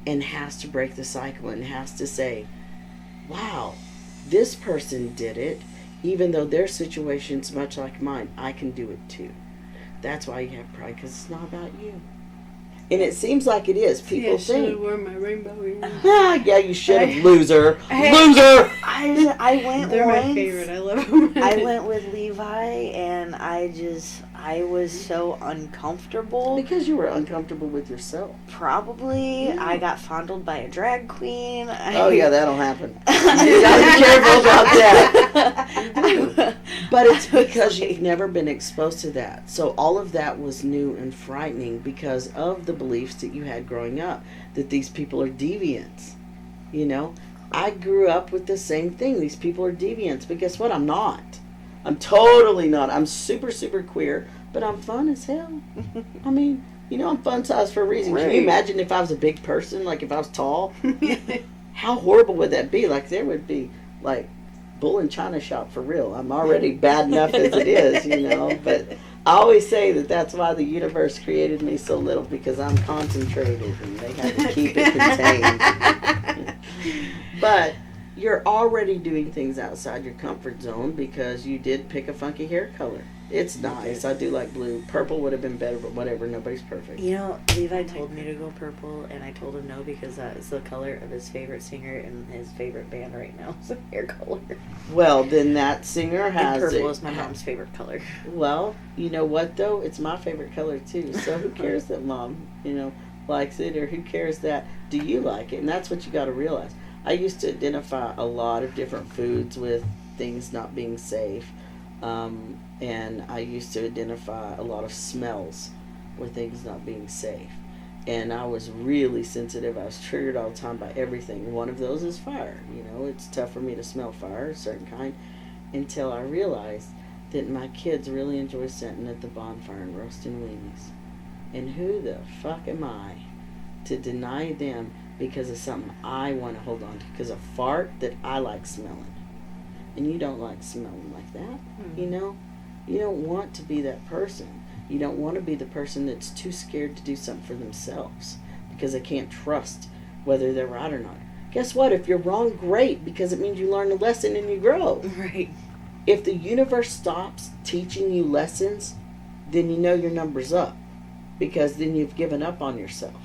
and has to break the cycle and has to say, wow, this person did it. Even though their situation's much like mine, I can do it too. That's why you have pride, because it's not about you. And it seems like it is. People I should have think. worn my rainbow earrings. Yeah, you should have, loser. Loser! I went They're once. my favorite. I love them. I went with Levi, and I was so uncomfortable. Because you were uncomfortable with yourself. Probably. Yeah. I got fondled by a drag queen. Oh, yeah, that'll happen. You gotta be careful about that. But it's because you've never been exposed to that. So all of that was new and frightening because of the beliefs that you had growing up, that these people are deviants. You know, I grew up with the same thing. These people are deviants. But guess what? I'm not. I'm totally not. I'm super, super queer, but I'm fun as hell. I mean, you know, I'm fun size for a reason. Can you imagine if I was a big person, like if I was tall? How horrible would that be? Like, there would be, like, bull in china shop for real. I'm already bad enough as it is, you know. But I always say that that's why the universe created me so little, because I'm concentrated and they have to keep it contained. But you're already doing things outside your comfort zone because you did pick a funky hair color. It's nice. I do like blue. Purple would have been better, but whatever. Nobody's perfect. You know, Levi told me to go purple, and I told him no because that is the color of his favorite singer and his favorite band right now. So hair color. Well, then that singer has And purple it. is my mom's favorite color. Well, you know what though? It's my favorite color too. So who cares that mom, you know, likes it, or who cares that do you like it? And that's what you got to realize. I used to identify a lot of different foods with things not being safe. And I used to identify a lot of smells with things not being safe. And I was really sensitive. I was triggered all the time by everything. One of those is fire. You know, it's tough for me to smell fire, a certain kind, until I realized that my kids really enjoy sitting at the bonfire and roasting weenies. And who the fuck am I to deny them because of something I want to hold on to? Because a fart that I like smelling. And you don't like smelling like that, you know? You don't want to be that person. You don't want to be the person that's too scared to do something for themselves because they can't trust whether they're right or not. Guess what? If you're wrong, great, because it means you learn a lesson and you grow. Right. If the universe stops teaching you lessons, then you know your number's up, because then you've given up on yourself.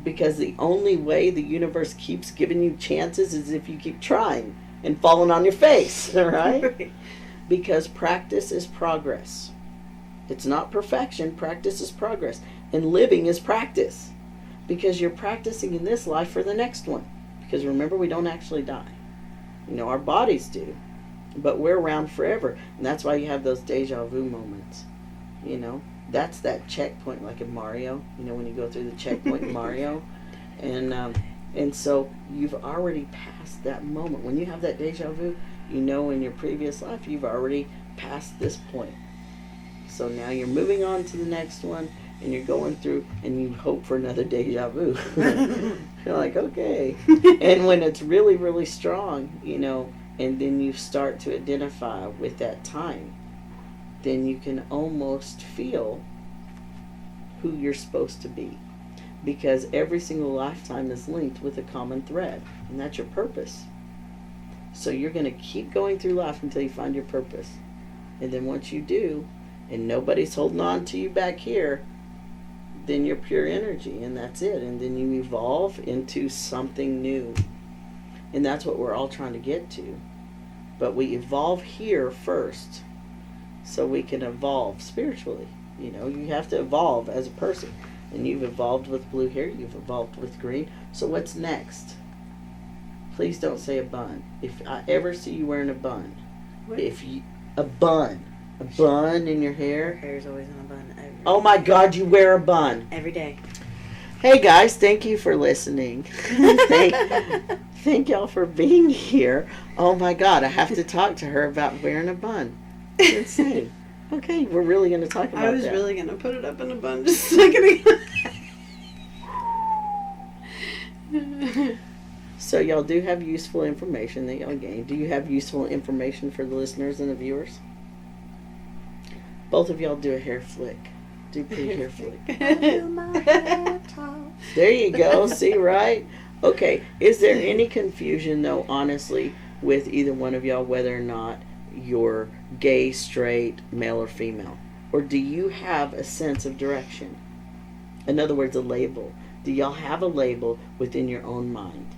Because the only way the universe keeps giving you chances is if you keep trying and falling on your face, all right? Because practice is progress. It's not perfection. Practice is progress. And living is practice. Because you're practicing in this life for the next one. Because remember, we don't actually die. You know, our bodies do. But we're around forever. And that's why you have those deja vu moments. You know, that's that checkpoint like in Mario. You know, when you go through the checkpoint in Mario. And so you've already passed that moment. When you have that deja vu, you know in your previous life you've already passed this point. So now you're moving on to the next one, and you're going through, and you hope for another deja vu. You're like, okay. And when it's really, really strong, you know, and then you start to identify with that time, then you can almost feel who you're supposed to be. Because every single lifetime is linked with a common thread, and that's your purpose. So you're going to keep going through life until you find your purpose. And then once you do, and nobody's holding on to you back here, then you're pure energy, and that's it. And then you evolve into something new. And that's what we're all trying to get to. But we evolve here first, so we can evolve spiritually. You know, you have to evolve as a person. And you've evolved with blue hair, you've evolved with green. So what's next? Please don't say a bun. If I ever see you wearing a bun, a bun in your Her hair. hair's always in a bun. Oh my God, you wear a bun. Every day. Hey guys, thank you for listening. Thank y'all for being here. Oh my God, I have to talk to her about wearing a bun. It's insane. Okay, we're really going to talk about that. I was really going to put it up in a bun just a second ago. So y'all do have useful information that y'all gain. Do you have useful information for the listeners and the viewers? Both of y'all do a hair flick. Do pretty hair flick. There you go. See, right? Okay. Is there any confusion, though, honestly, with either one of y'all, whether or not you're gay, straight, male, or female? Or do you have a sense of direction? In other words, a label. Do y'all have a label within your own mind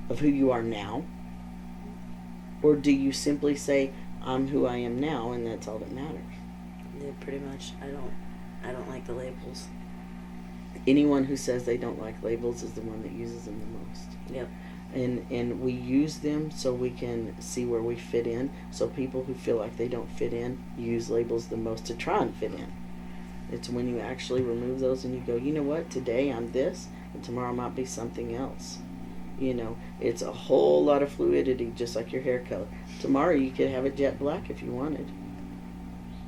of who you are now? Or do you simply say, I'm who I am now, and that's all that matters? Yeah, pretty much. I don't like the labels. Anyone who says they don't like labels is the one that uses them the most. Yep. And we use them so we can see where we fit in. So people who feel like they don't fit in use labels the most to try and fit in. It's when you actually remove those and you go, you know what, today I'm this, and tomorrow I might be something else. You know, it's a whole lot of fluidity, just like your hair color. Tomorrow you could have it jet black if you wanted.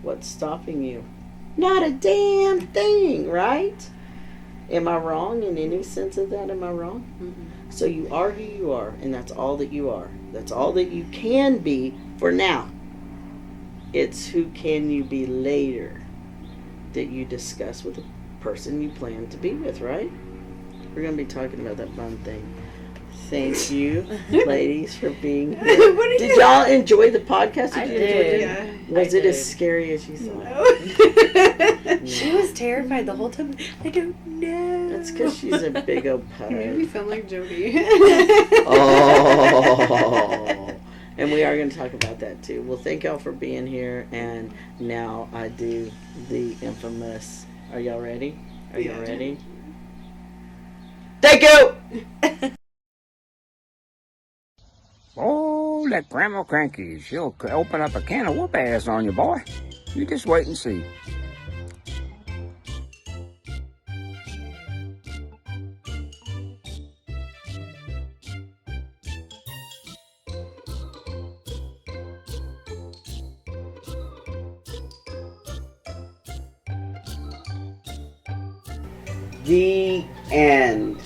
What's stopping you? Not a damn thing, right? Am I wrong in any sense of that? Am I wrong? Mm-mm. So you are who you are, and that's all that you are. That's all that you can be for now. It's who can you be later that you discuss with the person you plan to be with, right? We're going to be talking about that fun thing. Thank you, ladies, for being here. Did y'all enjoy the podcast? I you did. enjoy it? Yeah. Was I it did. as scary as you thought? No. She was terrified the whole time. I don't know. That's because she's a big old You made me pug. sound like Jody. Oh. And we are going to talk about that too. Well, thank y'all for being here. And now I do the infamous. Are y'all ready? Are y'all Yeah. ready? Thank you! Oh, that Grandma Cranky. She'll open up a can of whoop ass on you, boy. You just wait and see. The end.